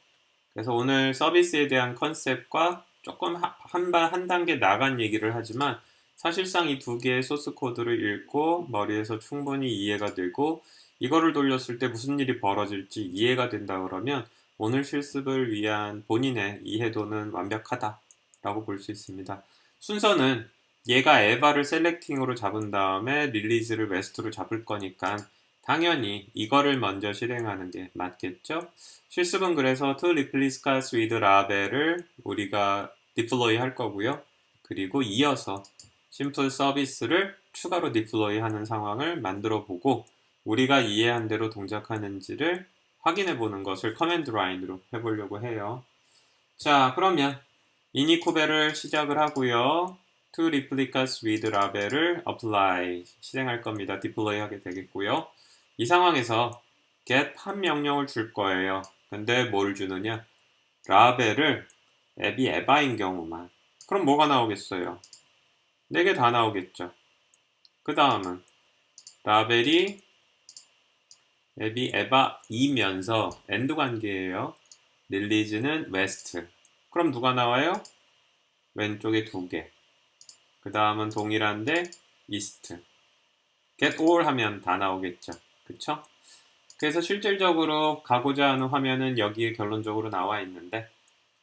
그래서 오늘 서비스에 대한 컨셉과 조금 한 단계 나간 얘기를 하지만 사실상 이 2개의 소스 코드를 읽고 머리에서 충분히 이해가 되고 이거를 돌렸을 때 무슨 일이 벌어질지 이해가 된다 그러면 오늘 실습을 위한 본인의 이해도는 완벽하다라고 볼 수 있습니다. 순서는 얘가 에바를 셀렉팅으로 잡은 다음에 릴리즈를 웨스트로 잡을 거니까 당연히 이거를 먼저 실행하는 게 맞겠죠? 실습은 그래서 to replace gas with label을 우리가 deploy 할 거고요. 그리고 이어서 심플 서비스를 추가로 deploy 하는 상황을 만들어 보고 우리가 이해한 대로 동작하는지를 확인해 보는 것을 커맨드 라인으로 해보려고 해요. 자, 그러면 이니코벨을 시작을 하고요. to replicas with label을 apply 실행할 겁니다. deploy 하게 되겠고요. 이 상황에서 get 한 명령을 줄 거예요. 근데 뭘 주느냐? 라벨을 앱이 에바인 경우만. 그럼 뭐가 나오겠어요? 4개 다 나오겠죠. 그 다음은 라벨이 앱이 에바이면서 엔드 관계예요. 릴리즈는 웨스트. 그럼 누가 나와요? 왼쪽에 2개. 그 다음은 동일한데 이스트. get all 하면 다 나오겠죠. 그쵸? 그래서 실질적으로 가고자 하는 화면은 여기에 결론적으로 나와 있는데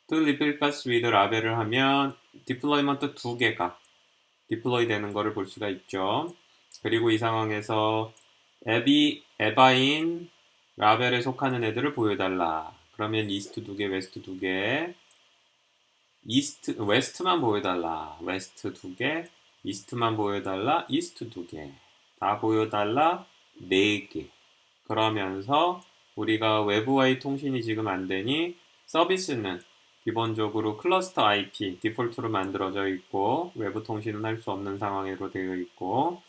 to replace with 라벨을 하면 디플로이먼트 2개가 디플로이 되는 거를 볼 수가 있죠. 그리고 이 상황에서 앱이 에바인 라벨에 속하는 애들을 보여달라. 그러면 이스트 2개, 웨스트 2개, 웨스트만 보여달라. 웨스트 2개, 이스트만 보여달라. 이스트 2개. 다 보여달라. 4개. 그러면서 우리가 외부와의 통신이 지금 안 되니 서비스는 기본적으로 클러스터 IP 디폴트로 만들어져 있고 외부 통신은 할 수 없는 상황으로 되어 있고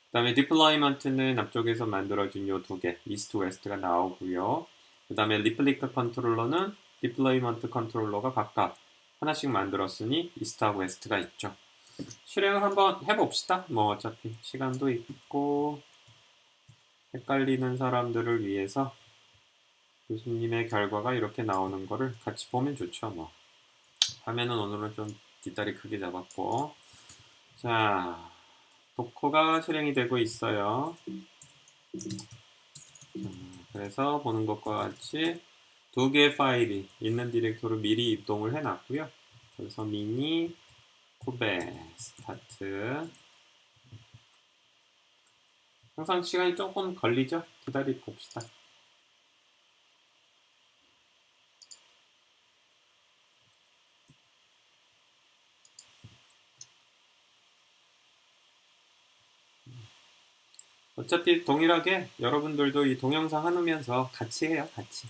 그 다음에 디플로이먼트는 앞쪽에서 만들어진 요 2개 이스트 웨스트가 나오고요. 그 다음에 리플리카 컨트롤러는 디플로이먼트 컨트롤러가 각각 하나씩 만들었으니 이스트하고 웨스트가 있죠. 실행을 한번 해봅시다. 뭐 어차피 시간도 있고 헷갈리는 사람들을 위해서 교수님의 결과가 이렇게 나오는 거를 같이 보면 좋죠. 뭐 화면은 오늘은 좀 뒷다리 크게 잡았고 자 도커가 실행이 되고 있어요. 그래서 보는 것과 같이 2개의 파일이 있는 디렉토리로 미리 이동을 해놨고요. 그래서 미니 쿠베 스타트. 항상 시간이 조금 걸리죠? 기다려 봅시다. 어차피 동일하게 여러분들도 이 동영상 하면서 같이 해요, 같이.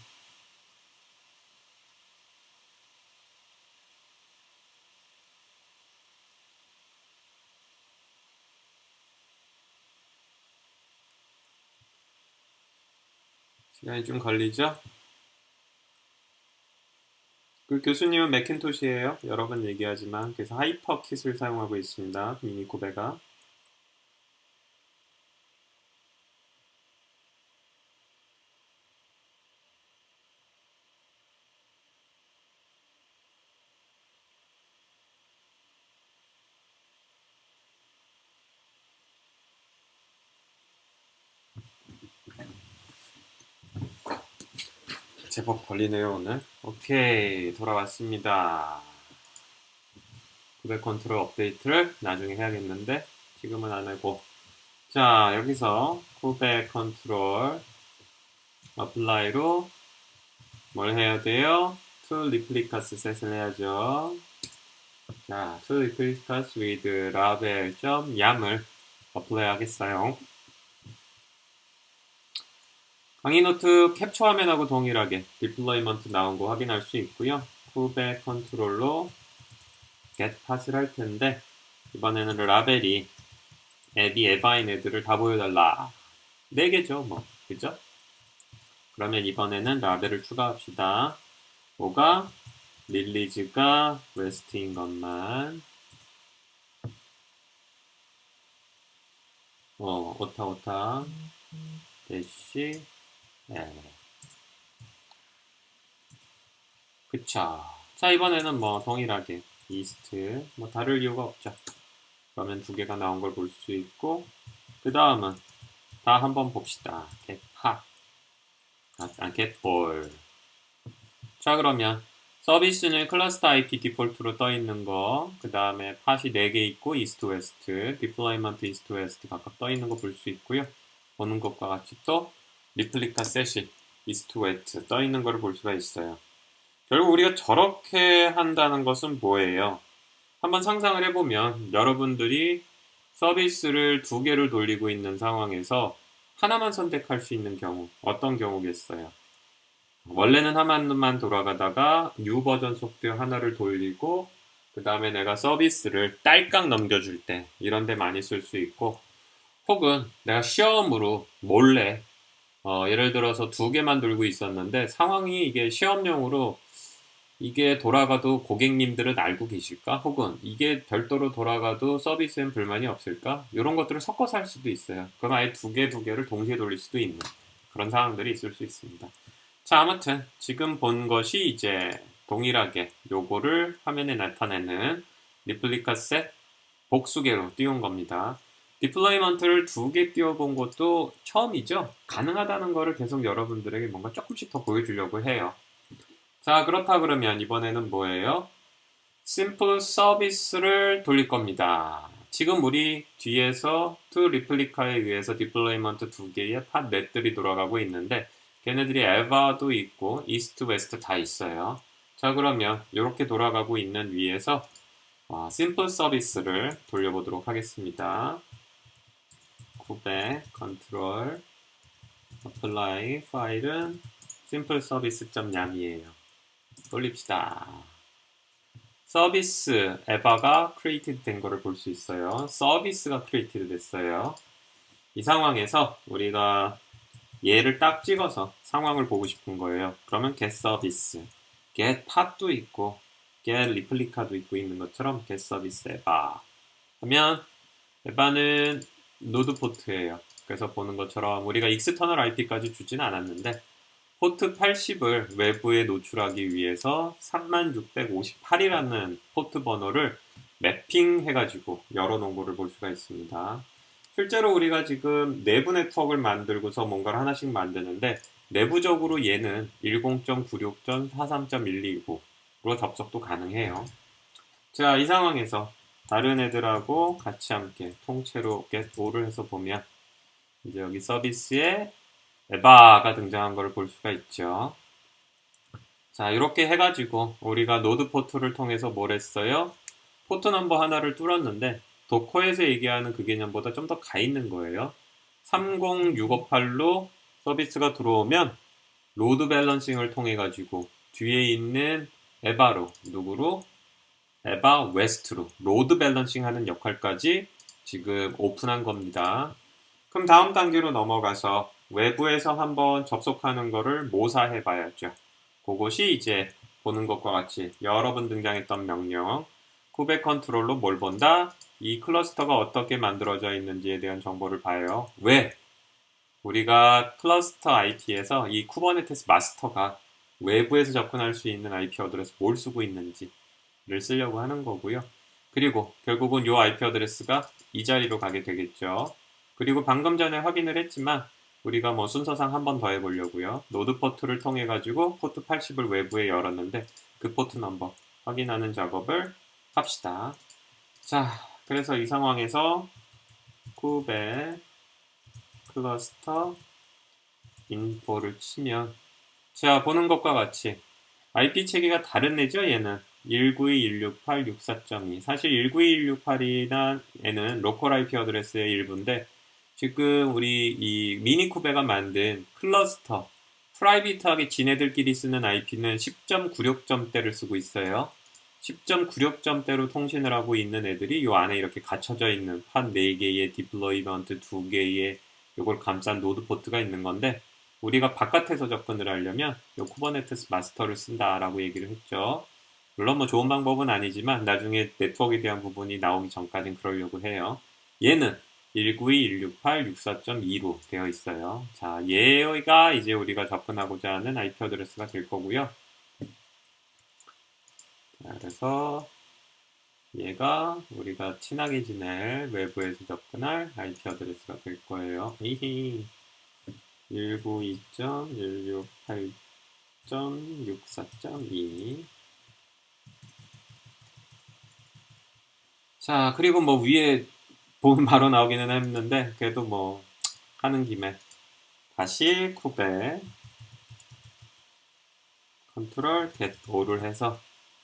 시간이 좀 걸리죠? 그 교수님은 맥킨토시예요. 여러 번 얘기하지만 그래서 하이퍼킷을 사용하고 있습니다. 미니쿠베가. 제법 걸리네요 오늘. 오케이, 돌아왔습니다. 쿠베 컨트롤 업데이트를 나중에 해야겠는데 지금은 안 하고. 자, 여기서 쿠베 컨트롤 어플라이로 뭘 해야 돼요? to replicas 셋을 해야죠. 자, to replicas with label.yam을 어플라이 하겠어요. 강의 노트 캡처 화면하고 동일하게 디플로이먼트 나온 거 확인할 수 있고요. 쿠베 컨트롤로 get pass를 할 텐데 이번에는 라벨이 앱이 에바인 애들을 다 보여달라. 4개죠 뭐, 그죠? 그러면 이번에는 라벨을 추가합시다. 뭐가? 릴리즈가 웨스트인 것만. 오타 대시 그쵸. 자, 이번에는 뭐 동일하게 이스트 뭐 다를 이유가 없죠. 그러면 2개가 나온 걸 볼 수 있고, 그 다음은 다 한번 봅시다. get get ball. 자, 그러면 서비스는 클러스터 IP 디폴트로 떠 있는 거, 그 다음에 팟이 4개 있고 이스트 웨스트, 디플로이먼트 이스트 웨스트 각각 떠 있는 거 볼 수 있고요. 보는 것과 같이 또 리플리카 셋이 이스트 웨스트 떠 있는 거를 볼 수가 있어요. 결국 우리가 저렇게 한다는 것은 뭐예요? 한번 상상을 해보면 여러분들이 서비스를 2개를 돌리고 있는 상황에서 하나만 선택할 수 있는 경우, 어떤 경우겠어요? 원래는 하나만 돌아가다가 뉴 버전 소프트웨어 하나를 돌리고 그 다음에 내가 서비스를 딸깍 넘겨줄 때 이런 데 많이 쓸 수 있고, 혹은 내가 시험으로 몰래 예를 들어서 2개만 돌고 있었는데 상황이 이게 시험용으로 이게 돌아가도 고객님들은 알고 계실까? 혹은 이게 별도로 돌아가도 서비스엔 불만이 없을까? 이런 것들을 섞어서 할 수도 있어요. 그럼 아예 2개를 동시에 돌릴 수도 있는 그런 상황들이 있을 수 있습니다. 자, 아무튼 지금 본 것이 이제 동일하게 요거를 화면에 나타내는 리플리카 셋 복수계로 띄운 겁니다. 디플로이먼트를 2개 띄워본 것도 처음이죠. 가능하다는 거를 계속 여러분들에게 뭔가 조금씩 더 보여주려고 해요. 자, 그렇다 그러면 이번에는 뭐예요? 심플 서비스를 돌릴 겁니다. 지금 우리 뒤에서 to replica에 의해서 디플로이먼트 2개의 팟 넷들이 돌아가고 있는데 걔네들이 에바도 있고 이스트 웨스트 다 있어요. 자, 그러면 이렇게 돌아가고 있는 위에서 심플 서비스를 돌려보도록 하겠습니다. 쿠베 컨트롤 apply 파일은 simple service.yam이에요. 돌립시다. 서비스 에바가 created 된 거를 볼 수 있어요. 서비스가 created 됐어요. 이 상황에서 우리가 얘를 딱 찍어서 상황을 보고 싶은 거예요. 그러면 get service, get path도 있고 get replica도 있고 있는 것처럼 get service 에바 하면 에바는 노드 포트예요. 그래서 보는 것처럼 우리가 external IP까지 주지는 않았는데 포트 80을 외부에 노출하기 위해서 3658이라는 포트 번호를 매핑해가지고 열어놓은 거를 볼 수가 있습니다. 실제로 우리가 지금 내부 네트워크를 만들고서 뭔가를 하나씩 만드는데 내부적으로 얘는 10.96.43.129로 접속도 가능해요. 자, 이 상황에서 다른 애들하고 같이 함께 통째로 get all을 해서 보면 이제 여기 서비스에 에바가 등장한 걸 볼 수가 있죠. 자, 이렇게 해가지고 우리가 노드 포트를 통해서 뭘 했어요? 포트 넘버 하나를 뚫었는데 도커에서 얘기하는 그 개념보다 좀 더 가 있는 거예요. 30658로 서비스가 들어오면 로드 밸런싱을 통해 가지고 뒤에 있는 에바로 누구로? 에바 웨스트로 로드 밸런싱 하는 역할까지 지금 오픈한 겁니다. 그럼 다음 단계로 넘어가서 외부에서 한번 접속하는 거를 모사해 봐야죠. 그것이 이제 보는 것과 같이 여러 번 등장했던 명령 쿠베 컨트롤로 뭘 본다? 이 클러스터가 어떻게 만들어져 있는지에 대한 정보를 봐요. 왜? 우리가 클러스터 IP에서 이 쿠버네티스 마스터가 외부에서 접근할 수 있는 IP 어드레스 뭘 쓰고 있는지를 쓰려고 하는 거고요. 그리고 결국은 이 IP 어드레스가 이 자리로 가게 되겠죠. 그리고 방금 전에 확인을 했지만 우리가 뭐 순서상 한 번 더 해보려고요. 노드 포트를 통해 가지고 포트 80을 외부에 열었는데 그 포트 넘버 확인하는 작업을 합시다. 자, 그래서 이 상황에서 쿠베 클러스터 인포를 치면 자, 보는 것과 같이 IP 체계가 다른 애죠, 얘는. 192.168.64.2 사실 192.168이나 얘는 로컬 IP 어드레스의 일부인데 지금 우리 이 미니쿠베가 만든 클러스터 프라이빗하게 지네들끼리 쓰는 IP는 10.96점대를 쓰고 있어요. 10.96점대로 통신을 하고 있는 애들이 요 안에 이렇게 갇혀져 있는 판 4개의 디플로이먼트 2개의 요걸 감싼 노드 포트가 있는 건데 우리가 바깥에서 접근을 하려면 요 쿠버네티스 마스터를 쓴다라고 얘기를 했죠. 물론 뭐 좋은 방법은 아니지만 나중에 네트워크에 대한 부분이 나오기 전까지는 그러려고 해요. 얘는 192.168.64.2로 되어 있어요. 자, 얘가 이제 우리가 접근하고자 하는 IP 어드레스가 될 거고요. 자, 그래서 얘가 우리가 친하게 지낼 외부에서 접근할 IP 어드레스가 될 거예요. 192.168.64.2 자, 그리고 뭐 위에 보면 바로 나오기는 했는데 그래도 뭐 하는 김에 다시 쿠베 컨트롤 get all을 해서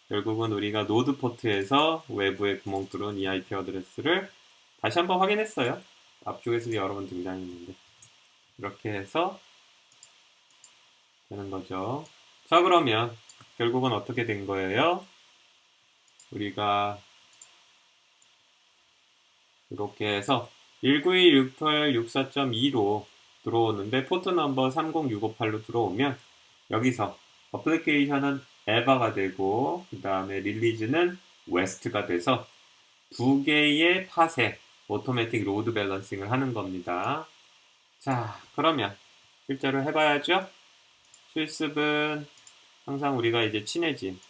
결국은 우리가 노드 포트에서 외부에 구멍 뚫은 이 IP 어드레스를 다시 한번 확인했어요. 앞쪽에서도 여러 번 등장했는데 이렇게 해서 되는 거죠. 자, 그러면 결국은 어떻게 된 거예요? 우리가 이렇게 해서 192.168.64.2로 들어오는데 포트 넘버 30658로 들어오면 여기서 어플리케이션은 에바가 되고 그 다음에 릴리즈는 웨스트가 돼서 두 개의 팟에 오토매틱 로드 밸런싱을 하는 겁니다. 자, 그러면 실제로 해봐야죠. 실습은 항상 우리가 이제 친해진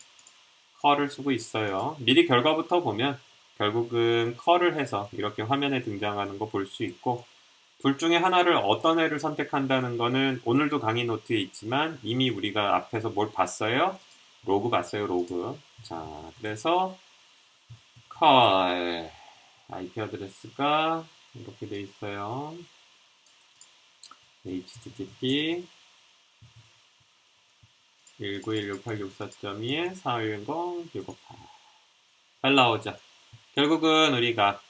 컬을 쓰고 있어요. 미리 결과부터 보면 결국은 컬을 해서 이렇게 화면에 등장하는 거 볼 수 있고 둘 중에 하나를 어떤 애를 선택한다는 거는 오늘도 강의 노트에 있지만 이미 우리가 앞에서 뭘 봤어요? 로그 봤어요, 로그. 자, 그래서 컬 IP 어드레스가 이렇게 돼 있어요. http 1916864.2에 410658 잘 나오죠. 결국은 우리가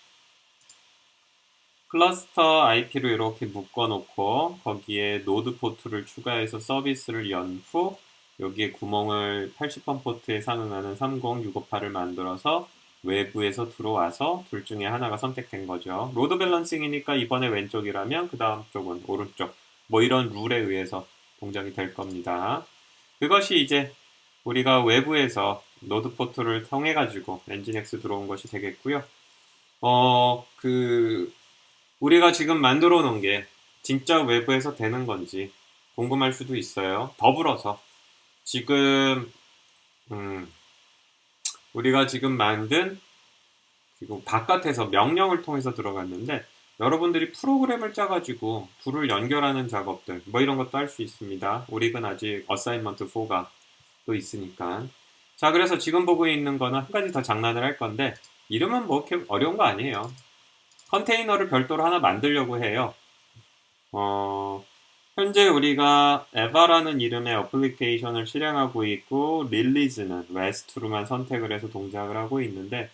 클러스터 IP로 이렇게 묶어놓고 거기에 노드 포트를 추가해서 서비스를 연 후 여기에 구멍을 80번 포트에 상응하는 30658을 만들어서 외부에서 들어와서 둘 중에 하나가 선택된 거죠. 로드 밸런싱이니까 이번에 왼쪽이라면 그 다음 쪽은 오른쪽 뭐 이런 룰에 의해서 동작이 될 겁니다. 그것이 이제 우리가 외부에서 노드 포트를 통해 가지고 엔진엑스 들어온 것이 되겠고요. 우리가 지금 만들어 놓은 게 진짜 외부에서 되는 건지 궁금할 수도 있어요. 더불어서 지금 우리가 지금 만든 지금 바깥에서 명령을 통해서 들어갔는데 여러분들이 프로그램을 짜가지고 둘을 연결하는 작업들 뭐 이런 것도 할 수 있습니다. 우리는 아직 어사인먼트 4가 또 있으니까. 자, 그래서 지금 보고 있는 거는 한 가지 더 장난을 할 건데 이름은 뭐 이렇게 어려운 거 아니에요. 컨테이너를 별도로 하나 만들려고 해요. 현재 우리가 에바라는 이름의 어플리케이션을 실행하고 있고 릴리즈는 웨스트로만 선택을 해서 동작을 하고 있는데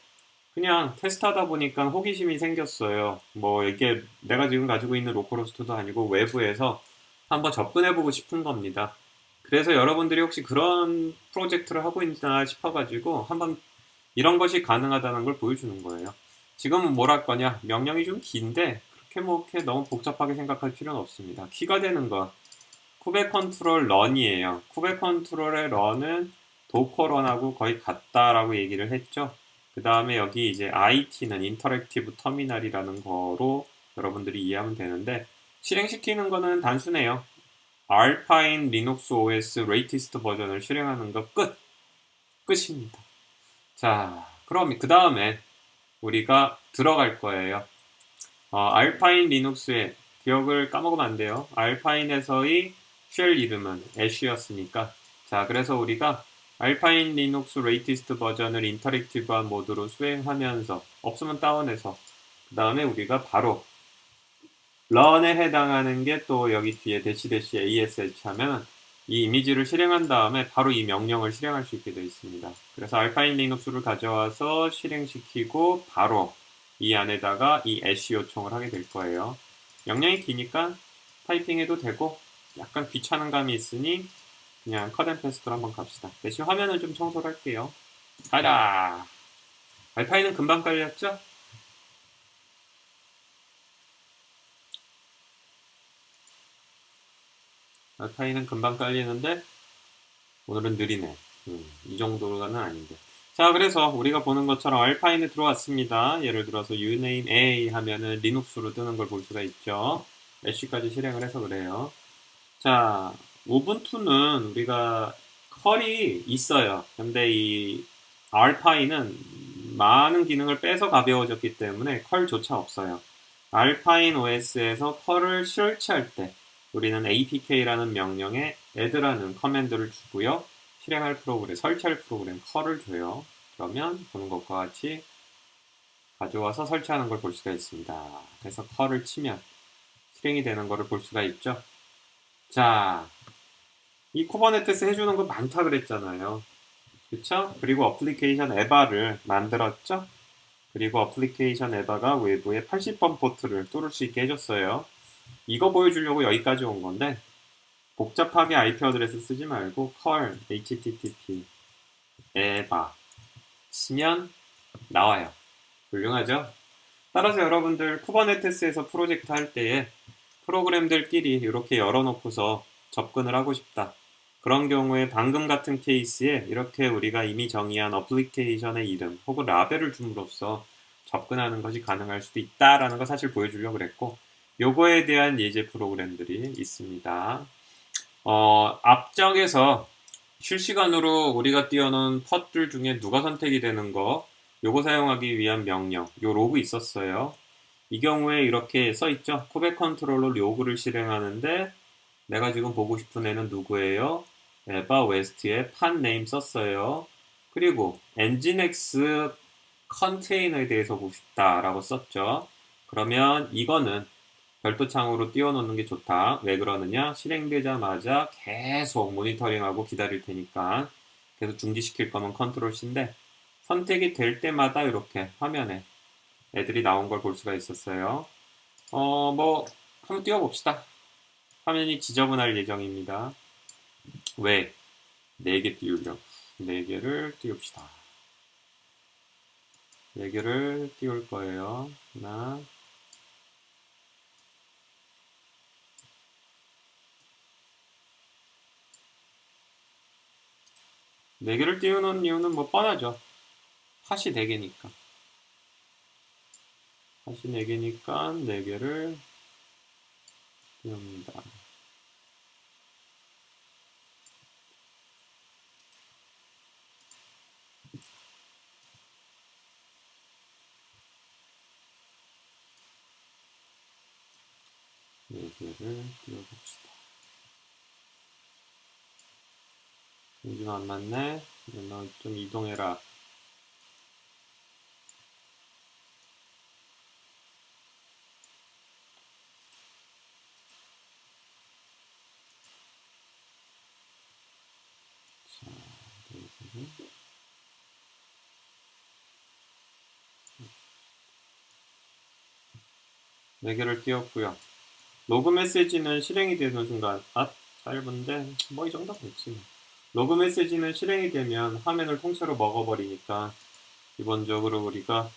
그냥 테스트하다 보니까 호기심이 생겼어요. 뭐 이게 내가 지금 가지고 있는 로컬호스트도 아니고 외부에서 한번 접근해보고 싶은 겁니다. 그래서 여러분들이 혹시 그런 프로젝트를 하고 있나 싶어가지고 한번 이런 것이 가능하다는 걸 보여주는 거예요. 지금은 뭘 할 거냐? 명령이 좀 긴데 그렇게 뭐 이렇게 너무 복잡하게 생각할 필요는 없습니다. 키가 되는 거 쿠베 컨트롤 런이에요. 쿠베 컨트롤의 런은 도커 런하고 거의 같다라고 얘기를 했죠. 그 다음에 여기 이제 IT는 인터랙티브 터미널이라는 거로 여러분들이 이해하면 되는데 실행시키는 거는 단순해요. 알파인 리눅스 OS 레이티스트 버전을 실행하는 거 끝입니다. 자, 그럼 그 다음에 우리가 들어갈 거예요. 알파인 리눅스의 기억을 까먹으면 안 돼요. 알파인에서의 쉘 이름은 애쉬였으니까. 자, 그래서 우리가 알파인 리눅스 레이티스트 버전을 인터랙티브한 모드로 수행하면서 없으면 다운해서 그 다음에 우리가 바로 런에 해당하는 게 또 여기 뒤에 대시 ASH 하면 이 이미지를 실행한 다음에 바로 이 명령을 실행할 수 있게 되어 있습니다. 그래서 알파인 리눅스를 가져와서 실행시키고 바로 이 안에다가 이 애쉬 요청을 하게 될 거예요. 명령이 기니까 타이핑해도 되고 약간 귀찮은 감이 있으니 그냥 컷앤페스트로 한번 갑시다. 대신 화면을 좀 청소를 할게요. 가라! 알파인은 금방 깔렸죠? 알파인은 금방 깔리는데 오늘은 느리네. 이 정도는 아닌데. 자, 그래서 우리가 보는 것처럼 알파인에 들어왔습니다. 예를 들어서 uname a 하면은 리눅스로 뜨는 걸 볼 수가 있죠. 애쉬까지 실행을 해서 그래요. 자, 우분투는 우리가 컬이 있어요. 근데 이 알파인은 많은 기능을 빼서 가벼워졌기 때문에 컬조차 없어요. 알파인 OS에서 컬을 설치할 때 우리는 apk라는 명령에 add라는 커맨드를 주고요. 실행할 프로그램, 설치할 프로그램 컬을 줘요. 그러면 보는 것과 같이 가져와서 설치하는 걸 볼 수가 있습니다. 그래서 컬을 치면 실행이 되는 것을 볼 수가 있죠. 자, 이 쿠버네티스 해주는 거 많다 그랬잖아요. 그쵸? 그리고 어플리케이션 에바를 만들었죠? 그리고 어플리케이션 에바가 외부에 80번 포트를 뚫을 수 있게 해줬어요. 이거 보여주려고 여기까지 온 건데 복잡하게 IP 어드레스 쓰지 말고 curl http 에바 치면 나와요. 훌륭하죠? 따라서 여러분들 쿠버네티스에서 프로젝트 할 때에 프로그램들끼리 이렇게 열어놓고서 접근을 하고 싶다. 그런 경우에 방금 같은 케이스에 이렇게 우리가 이미 정의한 어플리케이션의 이름 혹은 라벨을 줌으로써 접근하는 것이 가능할 수도 있다라는 거 사실 보여주려고 그랬고 요거에 대한 예제 프로그램들이 있습니다. 앞쪽에서 실시간으로 우리가 띄워놓은 펫들 중에 누가 선택이 되는 거 요거 사용하기 위한 명령 요 로그 있었어요. 이 경우에 이렇게 써있죠. 쿠베 컨트롤러 로그를 실행하는데 내가 지금 보고 싶은 애는 누구예요? 에바 웨스트의 판 네임 썼어요. 그리고 엔진엑스 컨테이너에 대해서 보고 싶다라고 썼죠. 그러면 이거는 별도 창으로 띄워놓는 게 좋다. 왜 그러느냐? 실행되자마자 계속 모니터링하고 기다릴 테니까 계속 중지시킬 거면 컨트롤 C인데 선택이 될 때마다 이렇게 화면에 애들이 나온 걸 볼 수가 있었어요. 뭐 한번 띄워봅시다. 화면이 지저분할 예정입니다. 왜? 4개 띄우려. 4개를 띄웁시다. 4개를 띄울 거예요. 하나, 4개를 띄우는 이유는 뭐 뻔하죠. 핫이 4개니까. 핫이 4개니까 4개를 띄웁니다. 네 개를 띄워봅시다. 여기는 안 맞네. 너 좀 이동해라. 4개를 띄웠고요. 로그 메시지는 실행이 되는 순간 짧은데 뭐 이 정도 됐지. 로그 메시지는 실행이 되면 화면을 통째로 먹어버리니까 기본적으로 우리가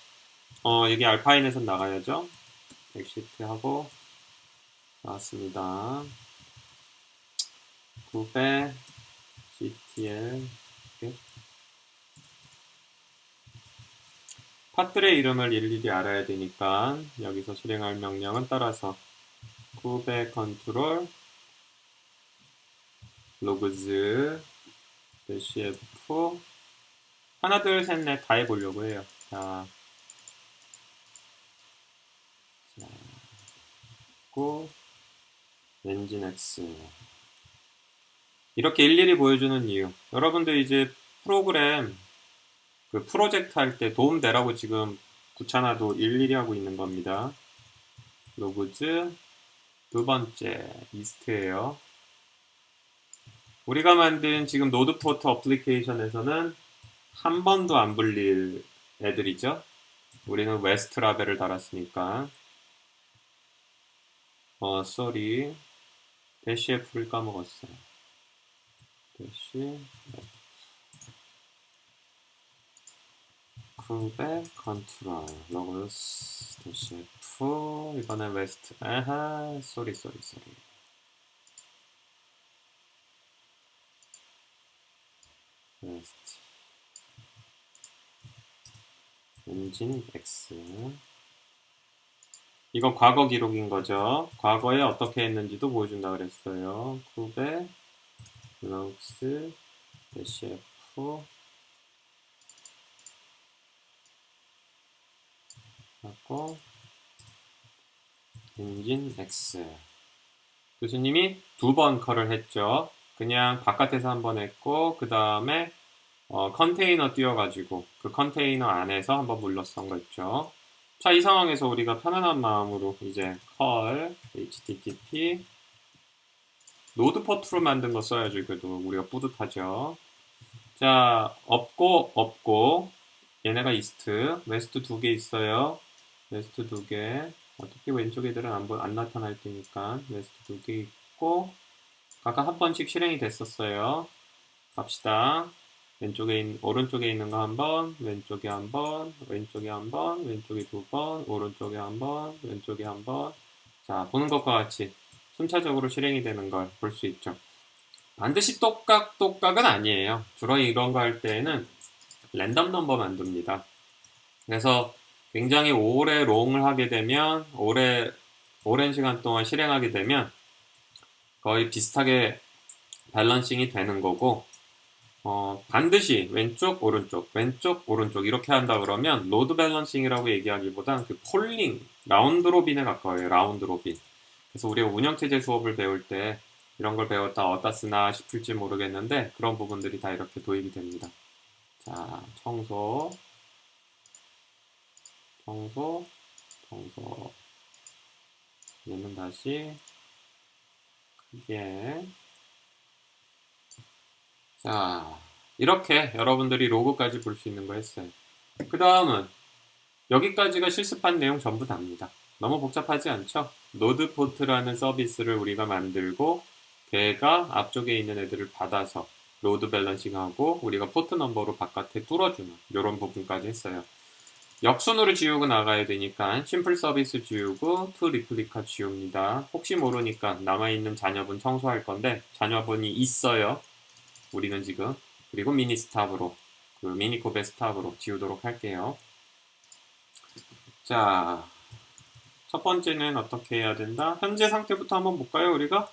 여기 알파인에서 나가야죠. 엑시트 하고 나왔습니다. 900 GTL 파들의 이름을 일일이 알아야 되니까 여기서 실행할 명령은 따라서 900 컨트롤 로그즈 -f 하나 둘 셋 넷 다 해보려고 해요. 자, 고 엔진X 이렇게 일일이 보여주는 이유. 여러분들 이제 프로그램 그 프로젝트 할 때 도움되라고 지금 붙여놔도 일일이 하고 있는 겁니다. 로그즈 두 번째 이스트예요. 우리가 만든 지금 노드포트 어플리케이션에서는 한 번도 안 불릴 애들이죠. 우리는 웨스트 라벨을 달았으니까. 쏘리. 대시 F를 까먹었어요. 대시 F 컨트롤 로그스 대시 F 이번엔 웨스트 쏘리 웨스트 엔진 X 이건 과거 기록인 거죠. 과거에 어떻게 했는지도 보여준다 그랬어요. 900 로그스 대시 F 하고 엔진 X 교수님이 2번 컬을 했죠. 그냥 바깥에서 한 번 했고 그 다음에 컨테이너 띄워가지고 그 컨테이너 안에서 한번 눌렀던 거 있죠. 자, 이 상황에서 우리가 편안한 마음으로 이제 컬 http 노드 포트로 만든 거 써야죠. 그래도 우리가 뿌듯하죠. 자, 없고 얘네가 이스트 웨스트 2개 있어요. 웨스트 2개 어떻게 왼쪽 애들은 안 나타날 테니까 웨스트 2개 있고 각각 한 번씩 실행이 됐었어요. 갑시다. 오른쪽에 있는 거 한 번, 왼쪽에 한 번, 왼쪽에 한 번, 왼쪽에 2번, 오른쪽에 한 번, 왼쪽에 한 번. 자, 보는 것과 같이 순차적으로 실행이 되는 걸 볼 수 있죠. 반드시 똑각은 아니에요. 주로 이런 거 할 때에는 랜덤 넘버 만듭니다. 그래서 굉장히 오래 롱을 하게 되면 오랜 시간 동안 실행하게 되면 거의 비슷하게 밸런싱이 되는 거고 반드시 왼쪽 오른쪽 이렇게 한다 그러면 로드 밸런싱이라고 얘기하기보단 그 폴링 라운드 로빈에 가까워요. 라운드 로빈. 그래서 우리가 운영체제 수업을 배울 때 이런 걸 배웠다 어디다 쓰나 싶을지 모르겠는데 그런 부분들이 다 이렇게 도입이 됩니다. 자, 청소 얘는 다시 크게 자, 이렇게 여러분들이 로그까지 볼 수 있는 거 했어요. 그 다음은 여기까지가 실습한 내용 전부 답니다. 너무 복잡하지 않죠? 노드포트라는 서비스를 우리가 만들고 걔가 앞쪽에 있는 애들을 받아서 로드 밸런싱하고 우리가 포트 넘버로 바깥에 뚫어주는 이런 부분까지 했어요. 역순으로 지우고 나가야 되니까 심플 서비스 지우고 to 리플리카 지웁니다. 혹시 모르니까 남아있는 자녀분 청소할 건데 자녀분이 있어요. 우리는 지금 그리고 미니 스탑으로 그 미니콥의 스탑으로 지우도록 할게요. 자, 첫 번째는 어떻게 해야 된다? 현재 상태부터 한번 볼까요? 우리가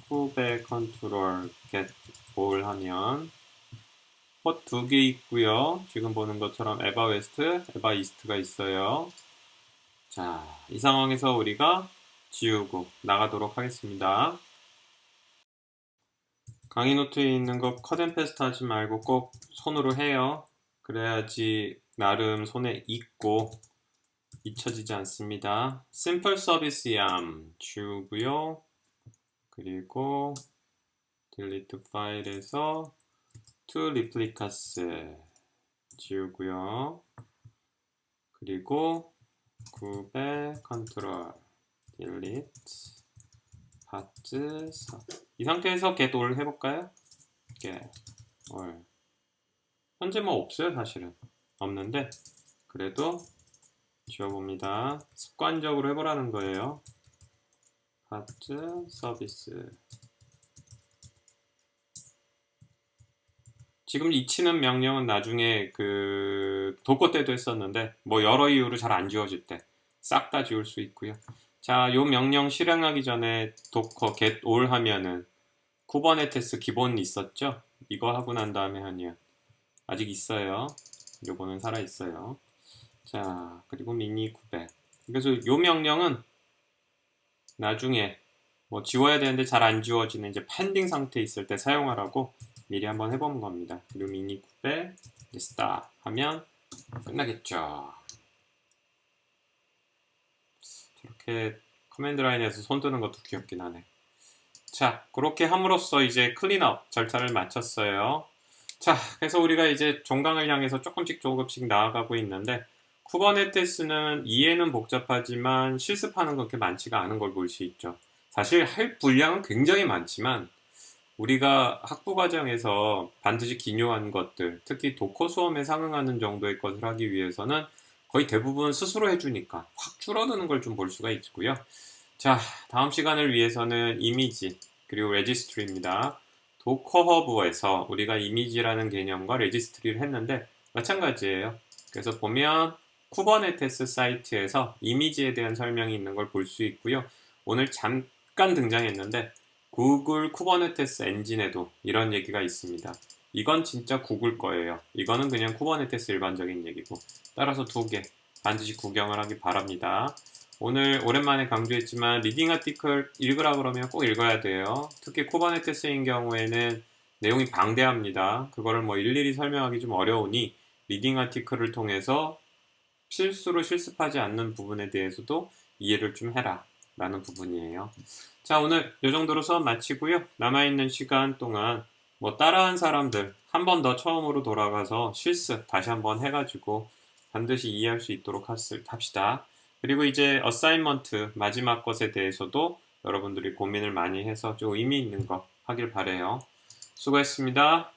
900 컨트롤 get all 하면 포트 2개 있고요. 지금 보는 것처럼 에바 웨스트, 에바 이스트가 있어요. 자, 이 상황에서 우리가 지우고 나가도록 하겠습니다. 강의 노트에 있는 거 컷앤페스트 하지 말고 꼭 손으로 해요. 그래야지 나름 손에 익고 잊혀지지 않습니다. 심플 서비스 얌 지우고요. 그리고 딜리트 파일에서 to replicas 지우고요. 그리고 900 컨트롤 delete 파트 4. 이 상태에서 get all 해볼까요? get all. 현재 뭐 없어요, 사실은. 없는데 그래도 지워봅니다. 습관적으로 해보라는 거예요. 파트 서비스. 지금 이 치는 명령은 나중에 그 도커 때도 했었는데 뭐 여러 이유로 잘 안 지워질 때 싹 다 지울 수 있고요. 자, 요 명령 실행하기 전에 도커 get all 하면은 쿠버네티스 기본 있었죠? 이거 하고 난 다음에 하니요. 아직 있어요. 요거는 살아 있어요. 자, 그리고 미니 900. 그래서 요 명령은 나중에 뭐 지워야 되는데 잘 안 지워지는 이제 펜딩 상태에 있을 때 사용하라고 미리 한번 해보는 겁니다. 그리고 미니 900 스타 하면 끝나겠죠. 저렇게 커맨드 라인에서 손 뜨는 것도 귀엽긴 하네. 자, 그렇게 함으로써 이제 클린업 절차를 마쳤어요. 자, 그래서 우리가 이제 종강을 향해서 조금씩 나아가고 있는데 쿠버네티스는 이해는 복잡하지만 실습하는 건 그렇게 많지가 않은 걸 볼 수 있죠. 사실 할 분량은 굉장히 많지만 우리가 학부 과정에서 반드시 기묘한 것들, 특히 도커 수험에 상응하는 정도의 것을 하기 위해서는 거의 대부분 스스로 해주니까 확 줄어드는 걸 좀 볼 수가 있고요. 자, 다음 시간을 위해서는 이미지 그리고 레지스트리입니다. 도커 허브에서 우리가 이미지라는 개념과 레지스트리를 했는데 마찬가지예요. 그래서 보면 쿠버네티스 사이트에서 이미지에 대한 설명이 있는 걸 볼 수 있고요. 오늘 잠깐 등장했는데 구글 쿠버네티스 엔진에도 이런 얘기가 있습니다. 이건 진짜 구글 거예요. 이거는 그냥 쿠버네티스 일반적인 얘기고 따라서 두 개 반드시 구경을 하기 바랍니다. 오늘 오랜만에 강조했지만 리딩 아티클 읽으라 그러면 꼭 읽어야 돼요. 특히 쿠버네티스인 경우에는 내용이 방대합니다. 그거를 뭐 일일이 설명하기 좀 어려우니 리딩 아티클을 통해서 실수로 실습하지 않는 부분에 대해서도 이해를 좀 해라 라는 부분이에요. 자, 오늘 이 정도로 수업 마치고요. 남아있는 시간 동안 뭐 따라한 사람들 한 번 더 처음으로 돌아가서 실습 다시 한번 해가지고 반드시 이해할 수 있도록 합시다. 그리고 이제 어사인먼트 마지막 것에 대해서도 여러분들이 고민을 많이 해서 좀 의미 있는 거 하길 바래요. 수고했습니다.